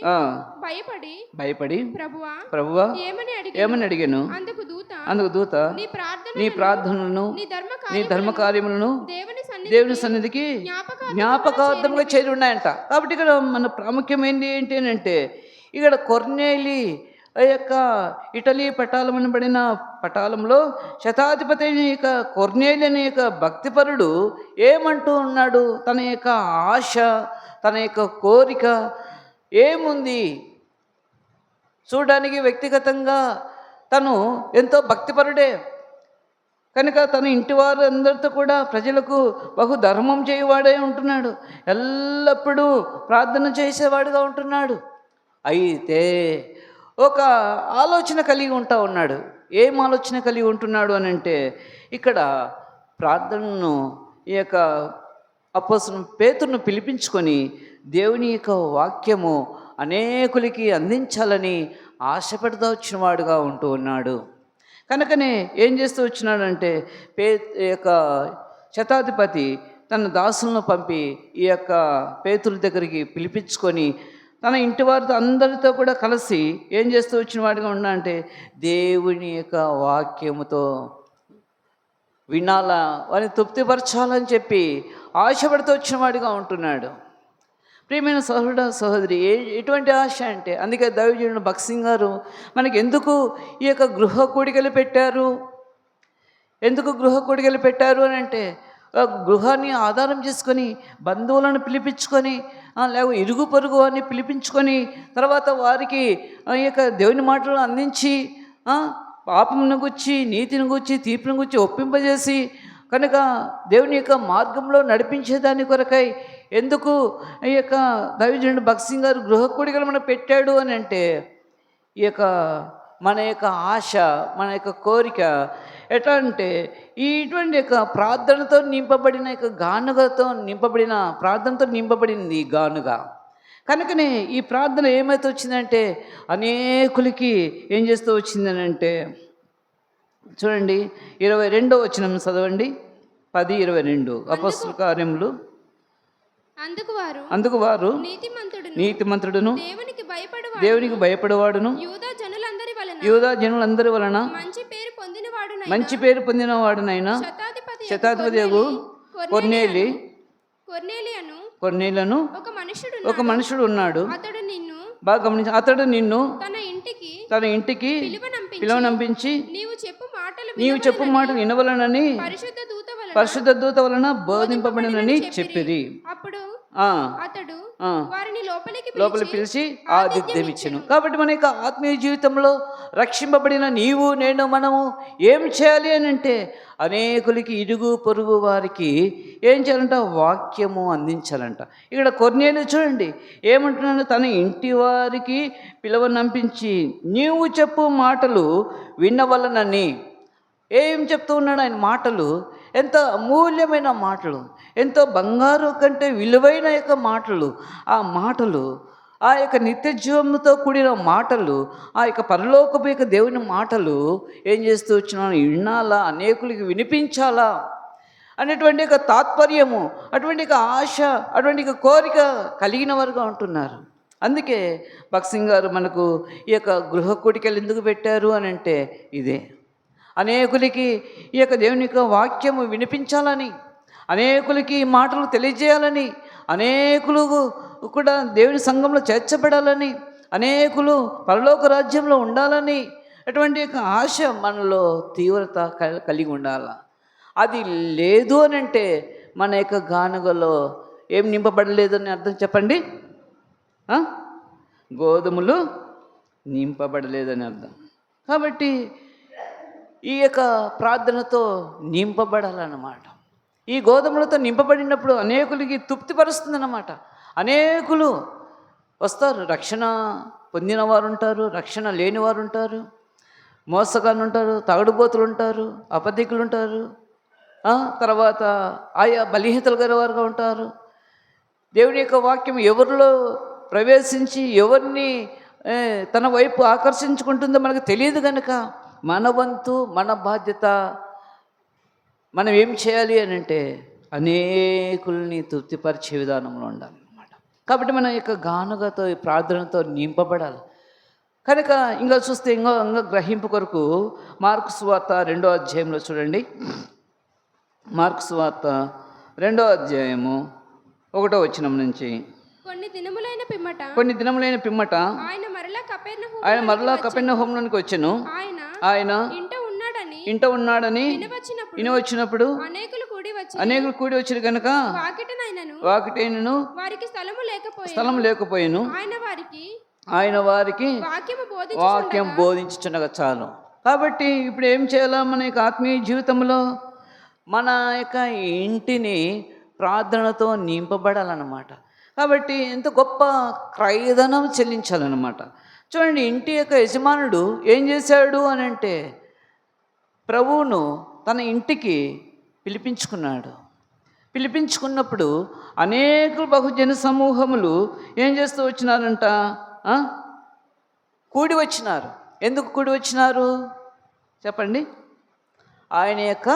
భయపడి ప్రభువా ఏమని అడిగాను. అందుకు దూత నీ ప్రార్థనలను నీ ధర్మ కార్యములను దేవుని సన్నిధికి జ్ఞాపకార్థంగా చేరి ఉన్నాయంట. కాబట్టి ఇక్కడ మన ప్రాముఖ్యమైనది ఏంటి అంటే, ఇక్కడ కొర్నేలి ఆ యొక్క ఇటలీ పటాలమనబడిన పటాలంలో శతాధిపతి అయిన యొక్క కొర్నేలి అనే యొక్క భక్తిపరుడు ఏమంటూ ఉన్నాడు. తన యొక్క ఆశ, తన యొక్క కోరిక ఏముంది చూడడానికి వ్యక్తిగతంగా తను ఎంతో భక్తిపరుడే కనుక తన ఇంటి వారు అందరితో కూడా ప్రజలకు బహుధర్మం చేయవాడే ఉంటున్నాడు. ఎల్లప్పుడూ ప్రార్థన చేసేవాడుగా ఉంటున్నాడు. అయితే ఒక ఆలోచన కలిగి ఉన్నాడు. ఏం ఆలోచన కలిగి ఉంటున్నాడు అని అంటే, ఇక్కడ ప్రార్థనను ఈ యొక్క అపోస్తలుడు పేతురును పిలిపించుకొని దేవుని యొక్క వాక్యము అనేకులకి అందించాలని ఆశపడుతూ వచ్చిన వాడుగా ఉంటూ ఉన్నాడు. కనుకనే ఏం చేస్తూ వచ్చినాడంటే, యొక్క శతాధిపతి తన దాసులను పంపి ఈ యొక్క పేతురు దగ్గరికి పిలిపించుకొని తన ఇంటి వారితో అందరితో కూడా కలిసి ఏం చేస్తూ వచ్చిన వాడిగా ఉన్నా అంటే, దేవుని యొక్క వాక్యముతో వినాలా, వారిని తృప్తిపరచాలని చెప్పి ఆశపడుతూ వచ్చిన వాడిగా ఉంటున్నాడు. ప్రియమైన సహోదర సహోదరి, ఎటువంటి ఆశ అంటే, అందుకే దైవజనుడు భగత్ సింగ్ గారు మనకి ఎందుకు ఈ యొక్క గృహ కూడికలు పెట్టారు, ఎందుకు గృహ కూడికలు పెట్టారు అని అంటే, గృహాన్ని ఆధారం చేసుకొని బంధువులను పిలిపించుకొని లేక ఇరుగు పొరుగు అని పిలిపించుకొని తర్వాత వారికి ఈ యొక్క దేవుని మాటలను అందించి పాపమును గుచ్చి నీతిని గుచ్చి తీర్పును గుచ్చి ఒప్పింపజేసి కనుక దేవుని యొక్క మార్గంలో నడిపించేదాని కొరకై ఎందుకు ఈ యొక్క దైవజనుడు భగత్ సింగ్ గారు గృహ కూడికలు మనం పెట్టాడు అని అంటే, ఈ యొక్క మన యొక్క ఆశ, మన యొక్క కోరిక ఎట్లా అంటే, ఇటువంటి యొక్క ప్రార్థనతో నింపబడిన యొక్క గానుగతో నింపబడిన ప్రార్థనతో నింపబడింది గానుగా. కనుకనే ఈ ప్రార్థన ఏమైతే వచ్చిందంటే, అనేకులకి ఏం చేస్తూ వచ్చిందని అంటే, చూడండి 22వ వచనం చదవండి. 10:22 అపొస్తలుల కార్యములు. అందుకు వారు నీతిమంతుడును దేవునికి భయపడేవాడును యూదా జనులందరి వలన మంచి పేరు పొందినవాడునైనా శతాధిపతి కొర్నేలియను ఒక మనుషుడు ఉన్నాడు. బాగా గమనించి, అతడు నిన్ను తన ఇంటికి పిలువనంపించి నీవు చెప్పు మాటలు వినవలనని పరిశుద్ధ దూత వలన బోధింపబడినని చెప్పిరి. లోపలి పిలిచి ఆతిథ్యం ఇచ్చెను. కాబట్టి మన యొక్క ఆత్మీయ జీవితంలో రక్షింపబడిన నీవు నేను మనము ఏం చేయాలి అని అంటే, అనేకులకి ఇరుగు పొరుగు వారికి ఏం చేయాలంట, వాక్యము అందించాలంట. ఇక్కడ కొర్నేలి చూడండి ఏమంటున్నాడు, తన ఇంటి వారికి పిలువనంపించి నీవు చెప్పు మాటలు వినవలనని. ఏం చెప్తూ ఉన్నాడు ఆయన? మాటలు ఎంతో అమూల్యమైన మాటలు, ఎంతో బంగారు కంటే విలువైన యొక్క మాటలు. ఆ మాటలు ఆ యొక్క నిత్య జీవంతో కూడిన మాటలు, ఆ యొక్క పరలోకపు యొక్క దేవుని మాటలు ఏం చేస్తూ వచ్చినాను, వినాలా, అనేకులకి వినిపించాలా అనేటువంటి యొక్క తాత్పర్యము, అటువంటి యొక్క ఆశ, అటువంటి యొక్క కోరిక కలిగిన వారుగా ఉంటున్నారు. అందుకే భగత్ సింగ్ గారు మనకు ఈ యొక్క గృహ కూడికలు ఎందుకు పెట్టారు అని అంటే ఇదే. అనేకులకి ఈ యొక్క దేవుని యొక్క వాక్యము వినిపించాలని, అనేకులకి మాటలు తెలియజేయాలని, అనేకులు కూడా దేవుని సంఘంలో చేర్చబడాలని, అనేకులు పరలోక రాజ్యంలో ఉండాలని అటువంటి యొక్క ఆశ మనలో తీవ్రత కలిగి ఉండాలి. అది లేదు అని అంటే మన యొక్క గానుగలో ఏం నింపబడలేదని అర్థం చెప్పండి. గోధుమలు నింపబడలేదని అర్థం. కాబట్టి ఈ యొక్క ప్రార్థనతో నింపబడాలన్నమాట. ఈ గోధుమలతో నింపబడినప్పుడు అనేకులకి తృప్తిపరుస్తుందన్నమాట. అనేకులు వస్తారు, రక్షణ పొందిన వారు ఉంటారు, రక్షణ లేని వారు ఉంటారు, మోసగాళ్ళు ఉంటారు, తాగుడుబోతులు ఉంటారు, అబద్ధికులు ఉంటారు, తర్వాత ఆయా బలహీనతలు గల వారుగా ఉంటారు. దేవుని యొక్క వాక్యం ఎవరిలో ప్రవేశించి ఎవరిని తన వైపు ఆకర్షించుకుంటుందో మనకు తెలియదు కనుక మన వంతు మన బాధ్యత మనం ఏం చేయాలి అని అంటే అనేకుల్ని తృప్తిపరిచే విధానంలో ఉండాలన్నమాట. కాబట్టి మన యొక్క గానుగతో ప్రార్థనతో నింపబడాలి. కనుక ఇంకా చూస్తే ఇంకా గ్రహింపు కొరకు మార్కు సువార్త 2వ అధ్యాయంలో చూడండి. మార్కు సువార్త 2వ అధ్యాయము 1వ వచనం నుంచి. కొన్ని దినములైన పిమ్మట ఆయన మరలా కపెర్నహూములోనికి వచ్చెను. ఆయన ఇంట ఉన్నాడని వినవచ్చినప్పుడు అనేకులు కూడి వచ్చారు కనుక వాకిటైనను స్థలము లేకపోయాను. ఆయన వారికి వాక్యం బోధించుచుండగా చాలు. కాబట్టి ఇప్పుడు ఏం చేయాలా? మన యొక్క ఆత్మీయ జీవితంలో మన యొక్క ఇంటిని ప్రార్థనతో నింపబడాలన్నమాట. కాబట్టి ఎంత గొప్ప క్రయధనం చెల్లించాలన్నమాట. చూడండి, ఇంటి యొక్క యజమానుడు ఏం చేశాడు అని అంటే ప్రభువును తన ఇంటికి పిలిపించుకున్నప్పుడు అనేక బహుజన సమూహములు ఏం చేస్తూ వచ్చినారంట? కూడి వచ్చినారు. ఎందుకు కూడి వచ్చినారు చెప్పండి? ఆయన యొక్క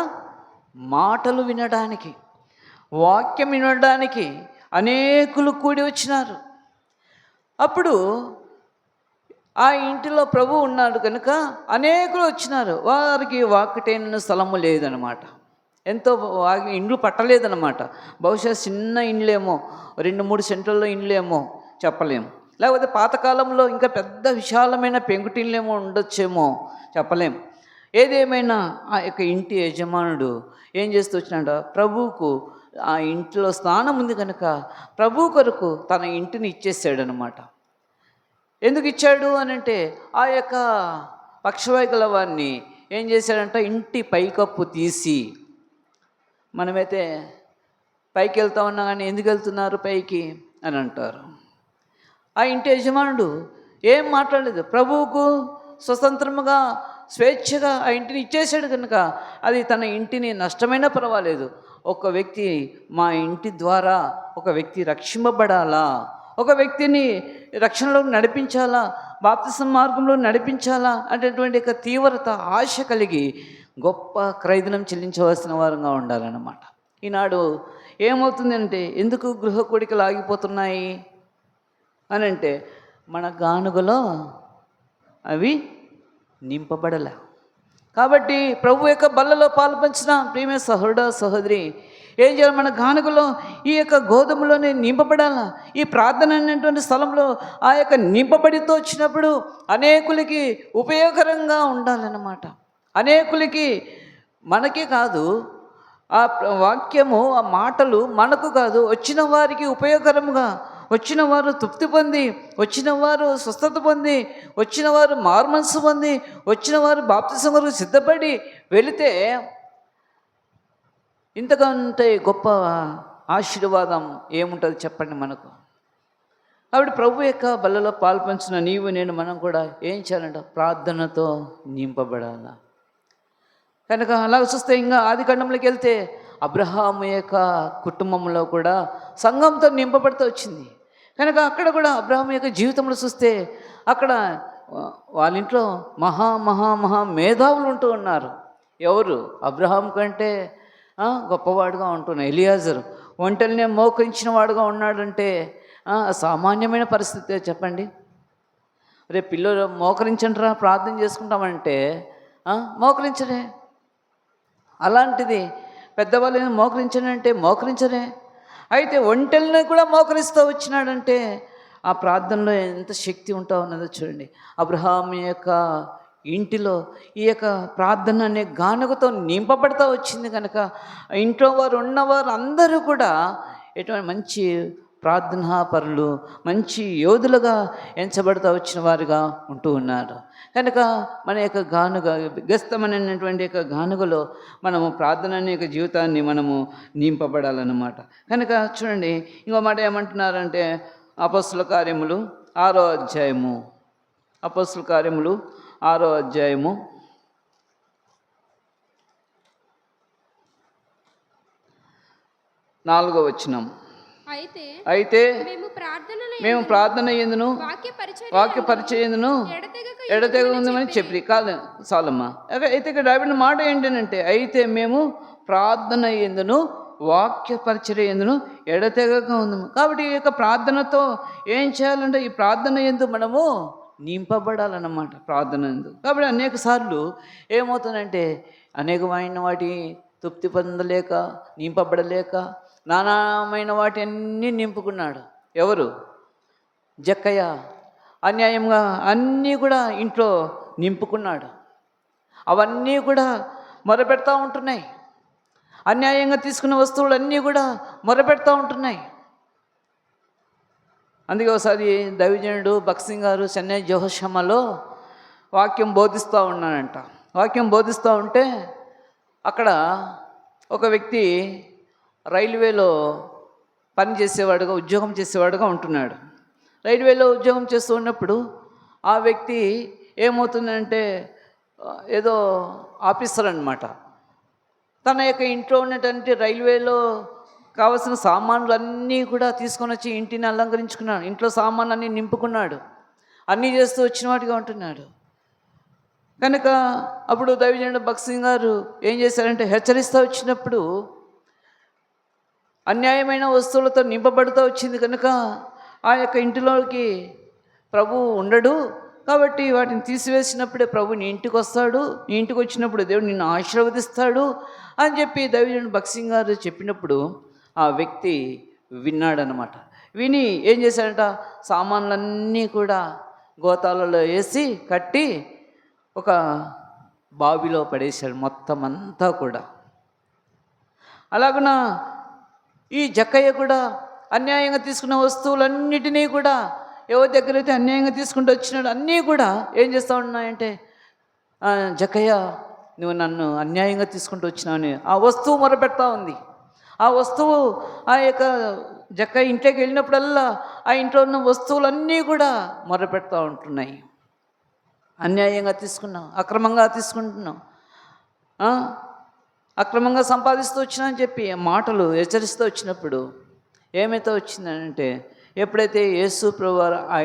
మాటలు వినడానికి, వాక్యం వినడానికి అనేకులు కూడి వచ్చినారు. అప్పుడు ఆ ఇంటిలో ప్రభు ఉన్నాడు కనుక అనేకులు వచ్చినారు. వారికి వాకిటైన స్థలము లేదనమాట. ఎంతో ఇండ్లు పట్టలేదన్నమాట. బహుశా చిన్న ఇండ్లేమో, 2-3 సెంట్లలో ఇండ్లేమో చెప్పలేము. లేకపోతే పాతకాలంలో ఇంకా పెద్ద విశాలమైన పెంకుటిల్లేమో ఉండొచ్చేమో చెప్పలేం. ఏదేమైనా ఆ యొక్క ఇంటి యజమానుడు ఏం చేస్తూ వచ్చినాడు? ప్రభువుకు ఆ ఇంటిలో స్థానం ఉంది కనుక ప్రభు కొరకు తన ఇంటిని ఇచ్చేసాడనమాట. ఎందుకు ఇచ్చాడు అని అంటే ఆ యొక్క పక్షవాయుగల వారిని ఏం చేశాడంట? ఇంటి పైకప్పు తీసి, మనమైతే పైకి వెళ్తా ఉన్నా కానీ ఎందుకు వెళ్తున్నారు పైకి అని అంటారు. ఆ ఇంటి యజమానుడు ఏం మాట్లాడలేదు. ప్రభువుకు స్వతంత్రముగా స్వేచ్ఛగా ఆ ఇంటిని ఇచ్చేసాడు కనుక అది తన ఇంటిని నష్టమైనా పర్వాలేదు. ఒక వ్యక్తి, మా ఇంటి ద్వారా ఒక వ్యక్తి రక్షింపబడాలా, ఒక వ్యక్తిని రక్షణలోకి నడిపించాలా, బాప్తిసం మార్గంలో నడిపించాలా అనేటువంటి ఒక తీవ్రత, ఆశ కలిగి గొప్ప క్రయధనం చెల్లించవలసిన వారంగా ఉండాలన్నమాట. ఈనాడు ఏమవుతుందంటే ఎందుకు గృహ కోడికలు ఆగిపోతున్నాయి అని అంటే మన గానుగలో అవి నింపబడలే. కాబట్టి ప్రభు యొక్క బల్లలో పాల్పంచిన ప్రియమైన సహోదర సహోదరి ఏం చేయాలి? మన గానుగలో ఈ యొక్క గోధుమలోనే నింపబడాలా. ఈ ప్రార్థన అనేటువంటి స్థలంలో ఆ యొక్క నింపబడితో వచ్చినప్పుడు అనేకులకి ఉపయోగకరంగా ఉండాలన్నమాట. అనేకులకి, మనకే కాదు, ఆ వాక్యము, ఆ మాటలు మనకు కాదు, వచ్చిన వారికి ఉపయోగకరంగా, వచ్చిన వారు తృప్తి పొంది, వచ్చిన వారు స్వస్థత పొంది, వచ్చిన వారు మార్మనసు పొంది, వచ్చిన వారు బాప్తిసం కొరకు సిద్ధపడి వెళితే ఇంతకంటే గొప్ప ఆశీర్వాదం ఏముంటుంది చెప్పండి మనకు? కాబట్టి ప్రభు యొక్క బల్లలో పాల్పంచిన నీవు నేను మనం కూడా ఏం చేయాలంట? ప్రార్థనతో నింపబడాలా. కనుక అలాగ చూస్తే ఇంకా ఆది కాండంలోకి వెళ్తే అబ్రహాము యొక్క కుటుంబంలో కూడా సంఘంతో నింపబడుతూ వచ్చింది కనుక అక్కడ కూడా అబ్రహాము యొక్క జీవితంలో చూస్తే అక్కడ వాళ్ళ ఇంట్లో మహా మేధావులు ఉంటూ ఉన్నారు. ఎవరు? అబ్రహాం కంటే గొప్పవాడుగా ఉంటున్న ఎలియాజరు ఒంటరినే మోకరించిన వాడుగా ఉన్నాడంటే సామాన్యమైన పరిస్థితి చెప్పండి. రేపు పిల్లలు మోకరించండిరా ప్రార్థన చేసుకుంటామంటే మోకరించరే. అలాంటిది పెద్దవాళ్ళని మోకరించనంటే మోకరించరే. అయితే ఒంటెల్ని కూడా మోకరిస్తూ వచ్చినాడంటే ఆ ప్రార్థనలో ఎంత శక్తి ఉంటా ఉన్నదో చూడండి. అబ్రహాము యొక్క ఇంటిలో ఈ యొక్క ప్రార్థన అనే గానుగతో నింపబడతా వచ్చింది కనుక ఇంట్లో వారు ఉన్నవారు అందరూ కూడా ఎటువంటి మంచి ప్రార్థనాపరులు, మంచి యోధులుగా ఎంచబడతా వచ్చిన వారుగా ఉంటూ ఉన్నారు. కనుక మన యొక్క గానుగ గస్తమనేటువంటి యొక్క గానుగలో మనము ప్రార్థన అనే యొక్క జీవితాన్ని మనము నింపబడాలన్నమాట. కనుక చూడండి, ఇంకో మాట ఏమంటున్నారంటే అపొస్తలుల కార్యములు 6వ అధ్యాయము, అపొస్తలుల కార్యములు 6వ అధ్యాయము 4వ వచనం. అయితే మేము ప్రార్థన యందును వాక్య పరిచయందును ఎడతెగ ఉందని చెప్పి కాదు చాలమ్మా. అయితే ఇక్కడ రాబడిన మాట ఏంటంటే, అయితే మేము ప్రార్థన యందును వాక్య పరిచర్య యందును ఎడతెగక ఉందము. కాబట్టి ఈ యొక్క ప్రార్థనతో ఏం చేయాలంటే ఈ ప్రార్థన యందు మనము నింపబడాలన్నమాట. ప్రార్థన యందు కాబట్టి అనేక సార్లు ఏమవుతుందంటే అనేకమైన వాటి తృప్తి పొందలేక, నింపబడలేక నానామైన వాటి అన్నీ నింపుకున్నాడు. ఎవరు? జక్కయ్య. అన్యాయంగా అన్నీ కూడా ఇంట్లో నింపుకున్నాడు. అవన్నీ కూడా మొరపెడతా ఉంటున్నాయి. అన్యాయంగా తీసుకున్న వస్తువులన్నీ కూడా మొరపెడతా ఉంటున్నాయి. అందుకే ఒకసారి దైవజనుడు భక్సింగ్ గారు చెన్నై జోహశమ్మలో వాక్యం బోధిస్తూ ఉన్నాడంట. వాక్యం బోధిస్తూ ఉంటే అక్కడ ఒక వ్యక్తి రైల్వేలో పనిచేసేవాడుగా, ఉద్యోగం చేసేవాడుగా ఉంటున్నాడు. రైల్వేలో ఉద్యోగం చేస్తూ ఉన్నప్పుడు ఆ వ్యక్తి ఏమవుతుందంటే ఏదో ఆఫీసర్ అన్నమాట. తన యొక్క ఇంట్లో ఉన్నటువంటి రైల్వేలో కావలసిన సామాన్లు అన్నీ కూడా తీసుకొని వచ్చి ఇంటిని అలంకరించుకున్నాడు. ఇంట్లో సామాన్లు అన్నీ నింపుకున్నాడు. అన్నీ చేస్తూ వచ్చిన వాటిగా ఉంటున్నాడు. కనుక అప్పుడు దైవజనుడు భక్సింగ్ గారు ఏం చేశారంటే హెచ్చరిస్తూ వచ్చినప్పుడు అన్యాయమైన వస్తువులతో నింపబడుతూ వచ్చింది కనుక ఆ యొక్క ఇంటిలోకి ప్రభువు ఉండడు. కాబట్టి వాటిని తీసివేసినప్పుడే ప్రభు నీ ఇంటికి వస్తాడు. నీ ఇంటికి వచ్చినప్పుడు దేవుడు నిన్ను ఆశీర్వదిస్తాడు అని చెప్పి దైవజనుడు భక్సింగ్ గారు చెప్పినప్పుడు ఆ వ్యక్తి విన్నాడనమాట. విని ఏం చేశాడంట, సామాన్లన్నీ కూడా గోతాలలో వేసి కట్టి ఒక బావిలో పడేశాడు మొత్తం అంతా కూడా. అలాగున ఈ జక్కయ్య కూడా అన్యాయంగా తీసుకున్న వస్తువులన్నిటినీ కూడా ఎవరి దగ్గరైతే అన్యాయంగా తీసుకుంటూ వచ్చినాడు అన్నీ కూడా ఏం చేస్తూ ఉన్నాయంటే, జక్కయ్య నువ్వు నన్ను అన్యాయంగా తీసుకుంటూ వచ్చినావని ఆ వస్తువు మొరపెడతా ఉంది. ఆ వస్తువు ఆ యొక్క జక్కయ్య ఇంట్లోకి వెళ్ళినప్పుడల్లా ఆ ఇంట్లో ఉన్న వస్తువులన్నీ కూడా మొరపెడతా ఉంటున్నాయి. అన్యాయంగా తీసుకున్నావు, అక్రమంగా తీసుకుంటున్నావు, అక్రమంగా సంపాదిస్తూ వచ్చినా అని చెప్పి మాటలు హెచ్చరిస్తూ వచ్చినప్పుడు ఏమైతే వచ్చిందంటే, ఎప్పుడైతే యేసు ప్రభువారు ఆ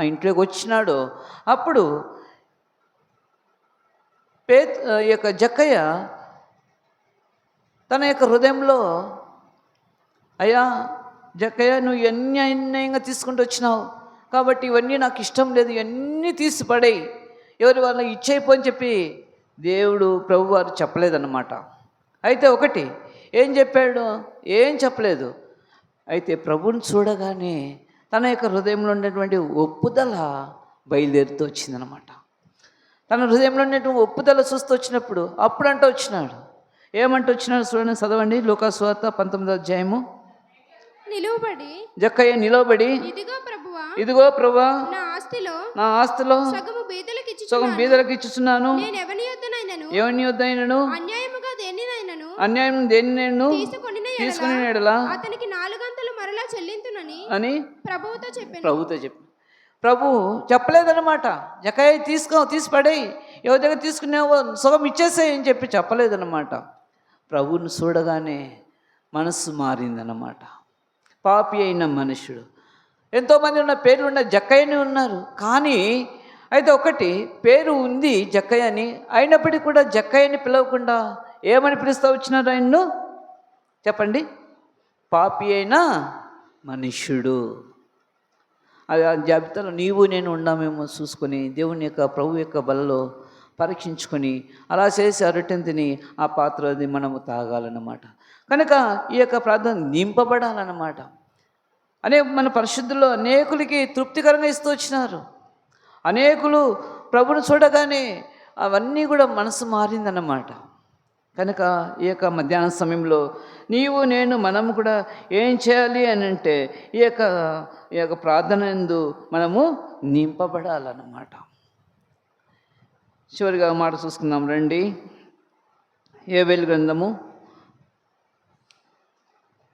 ఇంట్లోకి వచ్చినాడో అప్పుడు ఈ యొక్క జక్కయ్య తన యొక్క హృదయంలో, అయ్యా జక్కయ్య నువ్వు ఇవన్నీ అన్యాయంగా తీసుకుంటూ వచ్చినావు కాబట్టి ఇవన్నీ నాకు ఇష్టం లేదు, ఇవన్నీ తీసి పడేయి, ఎవరి వాళ్ళకి ఇచ్చేయిపోని చెప్పి దేవుడు ప్రభువారు చెప్పలేదన్నమాట. అయితే ఒకటి ఏం చెప్పాడు, ఏం చెప్పలేదు. అయితే ప్రభువుని చూడగానే తన యొక్క హృదయంలో ఉండేటువంటి ఒప్పుదల బయలుదేరుతూ వచ్చిందనమాట. తన హృదయంలో ఉండేటువంటి ఒప్పుదల చూస్తూ వచ్చినప్పుడు అప్పుడంటూ వచ్చినాడు. ఏమంటూ వచ్చినాడు చూడండి, చదవండి. లూకాసు సువార్త 19వ అధ్యాయము. జక్కయ్య నిలవబడి, ఇదిగో ప్రభువా నా ఆస్తిలో సగం బీదలకు ఇచ్చుచున్నాను, ఎవని యొద్దైనను అన్యాయం దేనినైనను తీసుకుని ఎడలా అని ప్రభువుతో చెప్పి ప్రభు చెప్పలేదన్నమాట. జక్కయ్య తీసి పడేయి, ఎవరి దగ్గర తీసుకునేవో సగం ఇచ్చేసేయి అని చెప్పి చెప్పలేదన్నమాట. ప్రభువుని చూడగానే మనస్సు మారిందన్నమాట. పాపి అయిన మనుషుడు, ఎంతోమంది ఉన్న పేర్లు ఉన్న జక్కయ్యని ఉన్నారు. కానీ అయితే ఒకటి పేరు ఉంది జక్కయ్య అని, అయినప్పటికీ కూడా జక్కయ్యని పిలవకుండా ఏమని పిలుస్తూ వచ్చినారు ఆయన్ను చెప్పండి? పాపి అయిన మనుష్యుడు. అది ఆ జాబితాలో నీవు నేను ఉన్నామేమో చూసుకొని దేవుని యొక్క ప్రభు యొక్క బలలో పరీక్షించుకొని అలా చేసి అరటిని తిని ఆ పాత్రది మనము తాగాలన్నమాట. కనుక ఈ యొక్క ప్రార్థన నింపబడాలన్నమాట. మన పరిశుద్ధుల్లో అనేకులకి తృప్తికరంగా ఇస్తూ వచ్చినారు. అనేకులు ప్రభుని చూడగానే అవన్నీ కూడా మనసు మారిందన్నమాట. కనుక ఈ యొక్క మధ్యాహ్న సమయంలో నీవు నేను మనం కూడా ఏం చేయాలి అని అంటే ఈ యొక్క ప్రార్థన యందు మనము నింపబడాలన్నమాట. చివరిగా మాట చూసుకుందాం రండి. యోవేలు గ్రంథము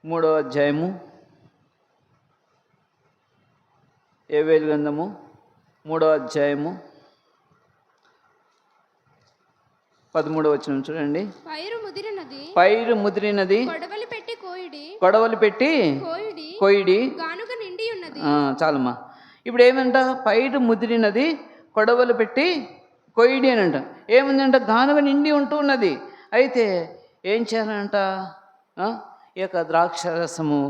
3వ అధ్యాయము. యోవేలు గ్రంథము 3వ అధ్యాయము 13వ వచనం చూడండి. పైరు ముదిరినది కొడవలి పెట్టి కోయిడి చాలమ్మా. ఇప్పుడు ఏమంట? పైరు ముదిరినది కొడవలు పెట్టి కొయిడి అని అంట. ఏముందంట? గానుగ నిండి ఉంటూ ఉన్నది. అయితే ఏం చేయాలంట? ఈ యొక్క ద్రాక్ష రసము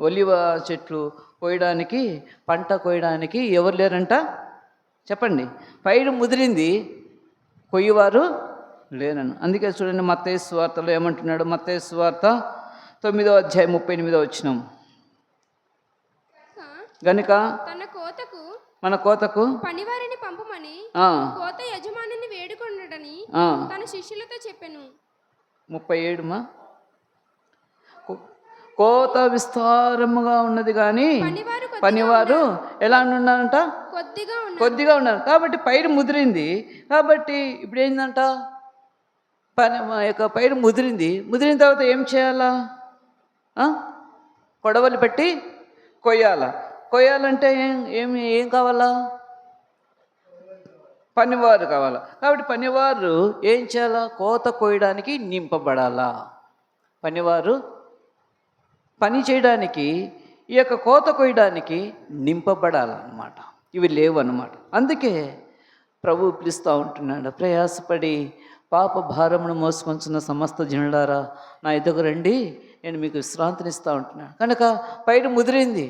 ఒలివ చెట్లు కోయడానికి, పంట కోయడానికి ఎవరు లేరంట? చెప్పండి. పైరు ముదిరింది, కొయ్యవారు లేరను. అందుకే చూడండి మత్తయి సువార్తలో ఏమంటున్నాడు? మత్తయి సువార్త 9వ అధ్యాయం 38వ వచనం. గనుక మన కోతకు పనివారిని పంపమని కోత యజమానిని వేడుకొనుడని తన శిష్యులతో చెప్పెను. 37 కోత విస్తారముగా ఉన్నది కానీ పనివారు ఎలా ఉన్నారంట? కొద్దిగా ఉన్నారు. కాబట్టి పైరు ముదిరింది. కాబట్టి ఇప్పుడు ఏంటంట? యొక్క పైరు ముదిరిన తర్వాత ఏం చేయాలా? కొడవలి పెట్టి కొయ్యాలంటే ఏం కావాలా? పనివారు కావాలా. కాబట్టి పనివారు ఏం చేయాలా? కోత కోయడానికి నింపబడాలా. పనివారు పని చేయడానికి, ఈ యొక్క కోత కోయడానికి నింపబడాలన్నమాట. ఇవి లేవు అన్నమాట. అందుకే ప్రభు పిలుస్తూ ఉంటున్నాడు, ప్రయాసపడి పాప భారమును మోసుకొంచున్న సమస్త జనులారా నా ఎదుగు రండి, నేను మీకు విశ్రాంతినిస్తూ ఉంటున్నాను. కనుక పైరు ముదిరింది,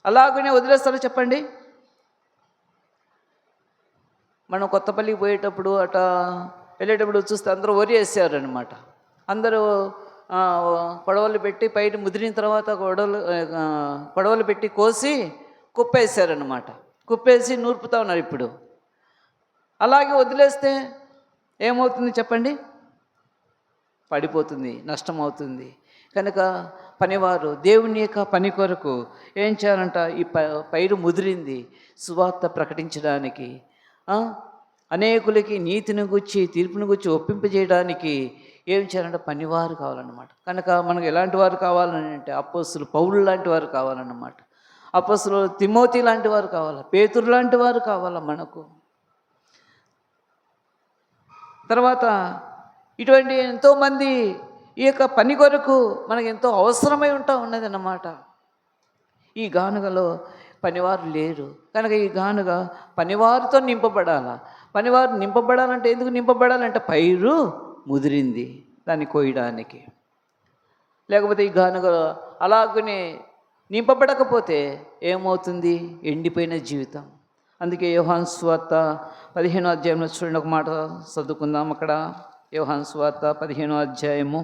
అలాగనే వదిలేస్తారో చెప్పండి? మనం కొత్తపల్లికి పోయేటప్పుడు వెళ్ళేటప్పుడు చూస్తే అందరూ వరి వేసారనమాట. అందరూ కొడవలు పెట్టి పైరు ముదిరిన తర్వాత కొడవలు పెట్టి కోసి కుప్పేసారనమాట. కుప్పేసి నూర్పుతా ఉన్నారు. ఇప్పుడు అలాగే వదిలేస్తే ఏమవుతుంది చెప్పండి? పడిపోతుంది, నష్టం అవుతుంది. కనుక పనివారు దేవుని యొక్క పని కొరకు ఏం చేయాలంట? ఈ పైరు ముదిరింది సువార్త ప్రకటించడానికి, అనేకులకి నీతిని గుచ్చి తీర్పుని గుచ్చి ఒప్పింపజేయడానికి ఏం చేయాలంటే పనివారు కావాలన్నమాట. కనుక మనకు ఎలాంటి వారు కావాలని అంటే అపోస్తలులు పౌలు లాంటి వారు కావాలన్నమాట. అపోస్తలులు తిమోతి లాంటి వారు కావాలా, పేతురు లాంటి వారు కావాలా మనకు. తర్వాత ఇటువంటి ఎంతోమంది ఈ యొక్క పని కొరకు మనకు ఎంతో అవసరమై ఉన్నది అన్నమాట. ఈ గానుగలో పనివారు లేరు కనుక ఈ గానుగ పనివారితో నింపబడాలా. పనివారు నింపబడాలంటే ఎందుకు నింపబడాలంటే పైరు ముదిరింది దాన్ని కోయడానికి. లేకపోతే ఈ గానుగ అలాగనే నింపబడకపోతే ఏమవుతుంది? ఎండిపోయిన జీవితం. అందుకే యోహాను సువార్త 15వ అధ్యాయంలో చూడండి, ఒక మాట చదువుకుందాం. అక్కడ యోహాను సువార్త 15వ అధ్యాయము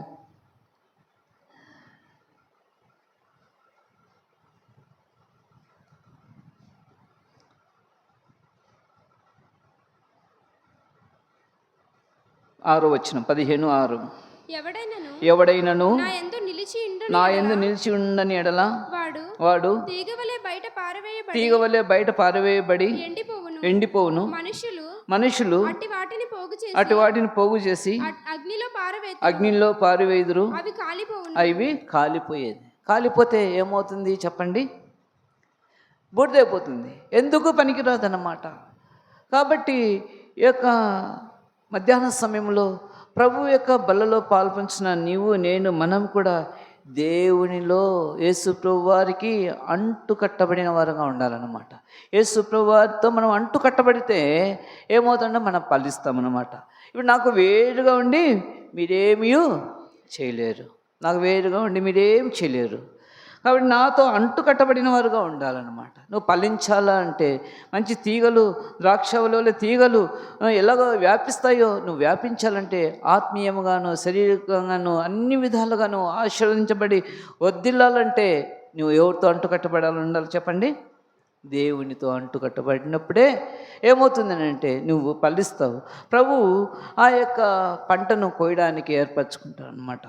6వ వచనం. 15:6. ఎవడైనను నా యందు నిలిచి ఉండని ఎడల వాడు తీగవలే బయట పారవేయబడి ఎండిపోవును. మనుషులు అటు వాటిని పోగు చేసి అగ్నిలో పారవేయుదురు, అవి కాలిపోయేది. కాలిపోతే ఏమవుతుంది చెప్పండి? బూడిదైపోతుంది, ఎందుకు పనికిరాదన్నమాట. కాబట్టి ఈ యొక్క మధ్యాహ్న సమయంలో ప్రభు యొక్క బల్లలో పాల్పంచిన నీవు నేను మనం కూడా దేవునిలో యేసు ప్రభు వారికి అంటు కట్టబడిన వారుగా ఉండాలన్నమాట. యేసు ప్రభు వారితో మనం అంటు కట్టబడితే ఏమవుతుందో మనం ఫలిస్తామన్నమాట. ఇప్పుడు నాకు వేరుగా ఉండి మీరేమీ చేయలేరు, నాకు వేరుగా ఉండి మీరేం చేయలేరు. కాబట్టి నాతో అంటు కట్టబడిన వారుగా ఉండాలన్నమాట. నువ్వు ఫలించాలా అంటే మంచి తీగలు, ద్రాక్షవలో తీగలు ఎలాగో వ్యాపిస్తాయో నువ్వు వ్యాపించాలంటే ఆత్మీయంగాను శరీరంగాను అన్ని విధాలుగాను ఆశీర్వదించబడి వర్ధిల్లాలంటే నువ్వు ఎవరితో అంటుకట్టబడాలి ఉండాలి చెప్పండి? దేవునితో అంటుకట్టబడినప్పుడే ఏమవుతుందని అంటే నువ్వు ఫలిస్తావు. ప్రభువు ఆ యొక్క పంటను కోయడానికి ఏర్పరచుకుంటాడు అన్నమాట.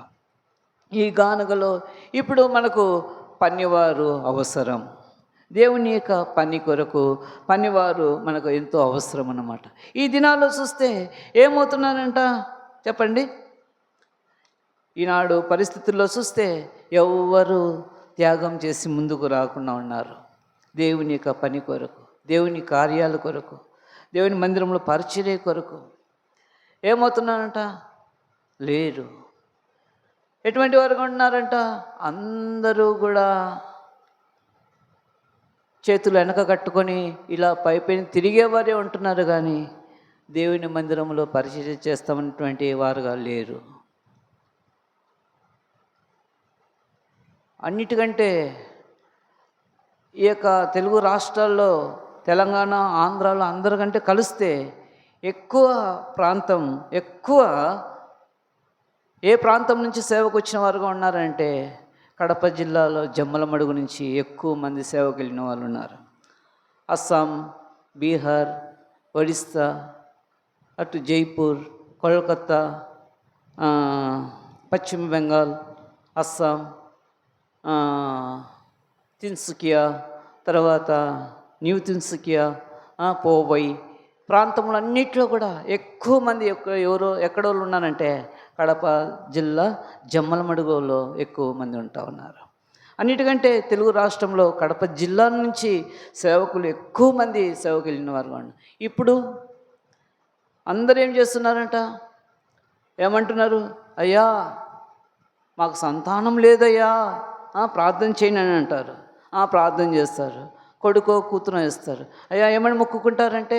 ఈ గానుగలో ఇప్పుడు మనకు పనివారు అవసరం. దేవుని యొక్క పని కొరకు పనివారు మనకు ఎంతో అవసరం అన్నమాట. ఈ దినాల్లో చూస్తే ఏమవుతున్నారంట చెప్పండి? ఈనాడు పరిస్థితుల్లో చూస్తే ఎవ్వరు త్యాగం చేసి ముందుకు రాకుండా ఉన్నారు. దేవుని యొక్క పని కొరకు, దేవుని కార్యాల కొరకు, దేవుని మందిరంలో పరిచర్య కొరకు ఏమవుతున్నారంట? లేరు. ఎటువంటి వారు ఉన్నారంట? అందరూ కూడా చేతులు వెనక కట్టుకొని ఇలా పైపైన తిరిగేవారే ఉంటున్నారు, కానీ దేవుని మందిరంలో పరిచర్య చేస్తామన్నటువంటి వారుగా లేరు. అన్నిటికంటే ఈ యొక్క తెలుగు రాష్ట్రాల్లో తెలంగాణ, ఆంధ్రాలో అందరికంటే కలిస్తే ఎక్కువ ప్రాంతం ఏ ప్రాంతం నుంచి సేవకు వచ్చిన వారుగా ఉన్నారంటే కడప జిల్లాలో జమ్మలమడుగు నుంచి ఎక్కువ మంది సేవకు వెళ్ళిన వాళ్ళు ఉన్నారు. అస్సాం, బీహార్, ఒడిస్సా, అటు జైపూర్, కోల్కత్తా, పశ్చిమ బెంగాల్, అస్సాం, తిన్సుకియా, తర్వాత న్యూ తిన్సుకియా, పోవై ప్రాంతములన్నింటిలో కూడా ఎక్కువ మంది ఎక్కడో ఉన్నారంటే కడప జిల్లా జమ్మలమడుగులో ఎక్కువ మంది ఉంటా ఉన్నారు. అన్నిటికంటే తెలుగు రాష్ట్రంలో కడప జిల్లా నుంచి సేవకులు ఎక్కువ మంది సేవకు వెళ్ళిన వారు ఉన్నారు. ఇప్పుడు అందరూ ఏం చేస్తున్నారంట? ఏమంటున్నారు? అయ్యా మాకు సంతానం లేదయ్యా, ప్రార్థన చేయను అని అంటారు. ప్రార్థన చేస్తారు, కొడుకో కూతురు ఇస్తారు. అయ్యా ఏమని మొక్కుకుంటారంటే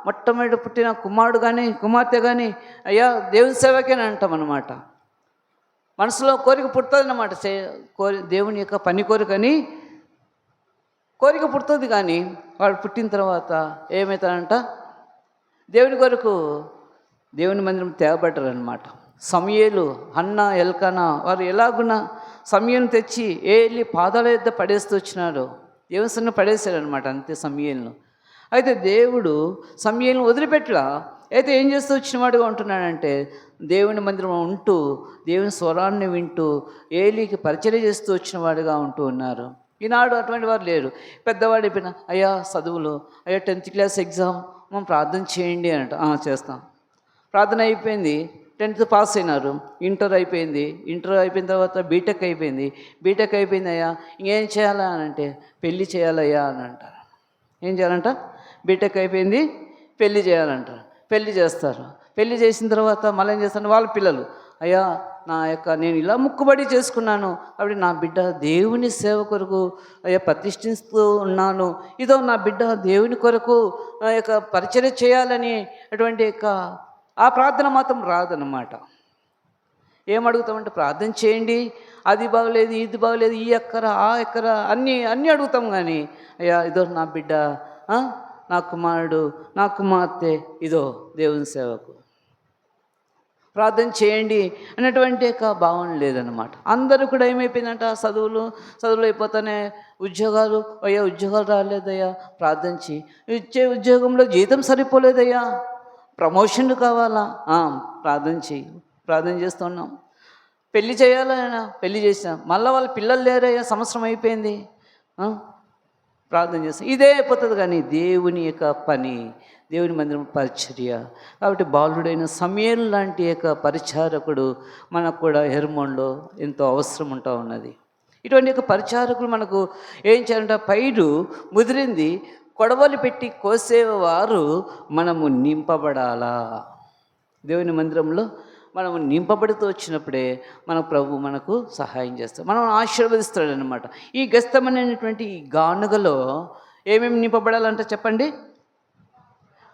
మొట్టమొదటి పుట్టిన కుమారుడు కానీ కుమార్తె కానీ అయ్యా దేవుని సేవకేని అంటాం అన్నమాట. మనసులో కోరిక పుడుతుంది అన్నమాట. దేవుని యొక్క పని కోరికని కోరిక పుడుతుంది, కానీ వాడు పుట్టిన తర్వాత ఏమవుతాడంట? దేవుని కొరకు దేవుని మందిరం తేవబడ్డారనమాట. సమూయేలు, హన్నా, ఎల్కానా వారు ఎలాగున్నా సమూయేలును తెచ్చి ఏలి పాదాల యొద్ద పడేస్తూ వచ్చినాడు. దేవుని సన్నిధిలో పడేశాడనమాట అంతే సమూయేలును. అయితే దేవుడు సమూయేలును వదిలిపెట్టలా. అయితే ఏం చేస్తూ వచ్చినవాడుగా ఉంటున్నాడంటే దేవుని మందిరం ఉంటూ దేవుని స్వరాన్ని వింటూ ఏలికి పరిచర్య చేస్తూ వచ్చినవాడుగా ఉంటూ ఉన్నారు. ఈనాడు అటువంటి వారు లేరు. పెద్దవాడు అయిపోయినా అయ్యా చదువులు, అయ్యా 10th క్లాస్ ఎగ్జామ్ మనం ప్రార్థన చేయండి అన్నట్టు చేస్తాం. ప్రార్థన అయిపోయింది, 10th పాస్ అయినారు. ఇంటర్ అయిపోయింది, ఇంటర్ అయిపోయిన తర్వాత బీటెక్ అయిపోయింది. బీటెక్ అయిపోయింది అయ్యా ఇంకేం చేయాలా అని అంటే పెళ్ళి చేయాలయ్యా అని అంటారు. ఏం చేయాలంట? బీటెక్ అయిపోయింది, పెళ్ళి చేయాలంటారు. పెళ్ళి చేస్తారు. పెళ్ళి చేసిన తర్వాత మళ్ళీ ఏం చేస్తారు? వాళ్ళ పిల్లలు అయ్యా నేను ఇలా ముక్కుబడి చేసుకున్నాను కాబట్టి నా బిడ్డ దేవుని సేవ కొరకు అయ్యా ప్రతిష్ఠిస్తూ ఉన్నాను, ఇదో నా బిడ్డ దేవుని కొరకు పరిచర్య చేయాలని అటువంటి ఆ ప్రార్థన మాత్రం రాదన్నమాట. ఏమడుగుతామంటే ప్రార్థన చేయండి, అది బాగలేదు, ఇది బాగలేదు, ఈ ఎక్కర ఆ ఎక్కర అన్నీ అడుగుతాం, కానీ అయ్యా ఇదో నా బిడ్డ, నా కుమారుడు, నా కుమార్తె ఇదో దేవుని సేవకు ప్రార్థన చేయండి అన్నటువంటి భావన లేదన్నమాట. అందరూ కూడా ఏమైపోయిందంట? చదువులు అయిపోతానే ఉద్యోగాలు, అయ్యా ఉద్యోగాలు రాలేదయ్యా ప్రార్థన చేయి, ఇచ్చే ఉద్యోగంలో జీతం సరిపోలేదయ్యా ప్రమోషన్లు కావాలా ప్రార్థన చేయి. ప్రార్థన చేస్తున్నాం. పెళ్ళి చేయాలన్నా పెళ్ళి చేసాం, మళ్ళీ వాళ్ళ పిల్లలు లేరయ్యా సంవత్సరం అయిపోయింది ప్రార్థన చేస్తాం. ఇదే అయిపోతుంది, కానీ దేవుని యొక్క పని, దేవుని మందిరం పరిచర్య. కాబట్టి బాలుడైన సమూయేలు లాంటి పరిచారకుడు మనకు కూడా హెర్మోన్లో ఎంతో అవసరం ఉంటా ఉన్నది. ఇటువంటి పరిచారకులు మనకు ఏం చేయాలంటే పైరు ముదిరింది కొడవలి పెట్టి కోసేవారు మనము నింపబడాలా. దేవుని మందిరంలో మనము నింపబడుతూ వచ్చినప్పుడే మన ప్రభు మనకు సహాయం చేస్తాడు, మనం ఆశీర్వదిస్తాడు అనమాట. ఈ గెస్తమనేటువంటి ఈ గానుగలో ఏమేమి నింపబడాలంటే చెప్పండి?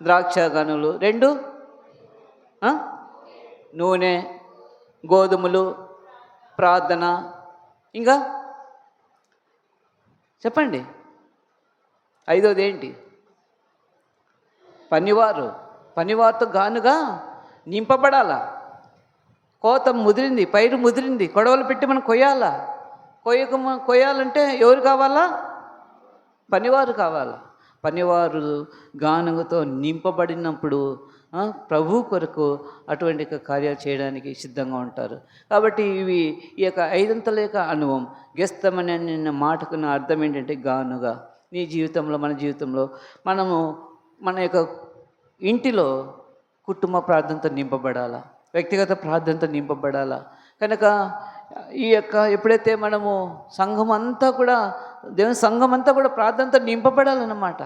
ద్రాక్ష గానులు 2, నూనె, గోధుమలు, ప్రార్థన, ఇంకా చెప్పండి 5వది ఏంటి? పనివారితో గానుగా నింపబడాలా. కోత ముదిరింది, పైరు ముదిరింది, కొడవలు పెట్టి మనం కొయ్యాలా. కొయ్యాలంటే ఎవరు కావాలా? పనివారు కావాలా. పనివారు గానుగతో నింపబడినప్పుడు ప్రభు కొరకు అటువంటి కార్యాలు చేయడానికి సిద్ధంగా ఉంటారు. కాబట్టి ఈ యొక్క ఐదంతల యొక్క అనుభవం గెస్తమని అన్న మాటకు నా అర్థం ఏంటంటే గానుగ. నీ జీవితంలో, మన జీవితంలో మనము మన యొక్క ఇంటిలో కుటుంబ ప్రార్థనతో నింపబడాలా, వ్యక్తిగత ప్రార్థనతో నింపబడాలా. కనుక ఈ యొక్క ఎప్పుడైతే మనము సంఘం అంతా కూడా, దేవుని సంఘం అంతా కూడా ప్రార్థనతో నింపబడాలన్నమాట.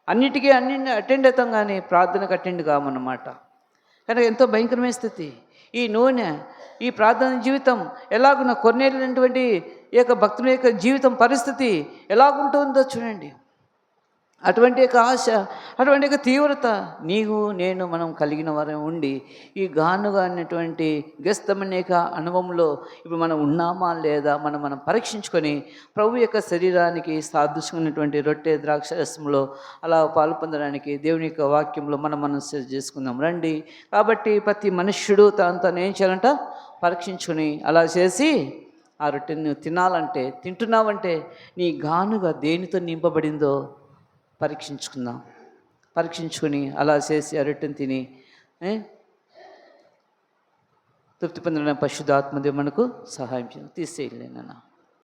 అన్నిటికీ అటెండ్ అవుతాం కానీ ప్రార్థనకు అటెండ్ కామన్నమాట. కనుక ఎంతో భయంకరమైన స్థితి. ఈ నూనె, ఈ ప్రార్థన జీవితం ఎలాగున్న కొన్నేళ్ళటువంటి ఈ యొక్క భక్తుల యొక్క జీవితం పరిస్థితి ఎలాగుంటుందో చూడండి. అటువంటి యొక్క ఆశ, అటువంటి యొక్క తీవ్రత నీవు నేను మనం కలిగిన వారం ఉండి ఈ గానుగా అనేటువంటి గెస్తమనే యొక్క అనుభవంలో ఇప్పుడు మనం ఉన్నామా లేదా మనం పరీక్షించుకొని ప్రభు యొక్క శరీరానికి సాదృశ్యమైనటువంటి రొట్టె ద్రాక్షరసంలో అలా పాలు పొందడానికి దేవుని యొక్క వాక్యంలో మనం చేసుకుందాం రండి. కాబట్టి ప్రతి మనుష్యుడు తను ఏం చేయాలంట? పరీక్షించుకొని అలా చేసి ఆ రొట్టెను తినాలంటే, తింటున్నావంటే నీ గానుగా దేనితో నింపబడిందో పరీక్షించుకొని అలా చేసి ఆ రొట్టెను తిని తృప్తి పొందడం పరిశుద్ధాత్మదేవుడు మనకు సహాయం చేయండి. తీసేయలేనన్నా.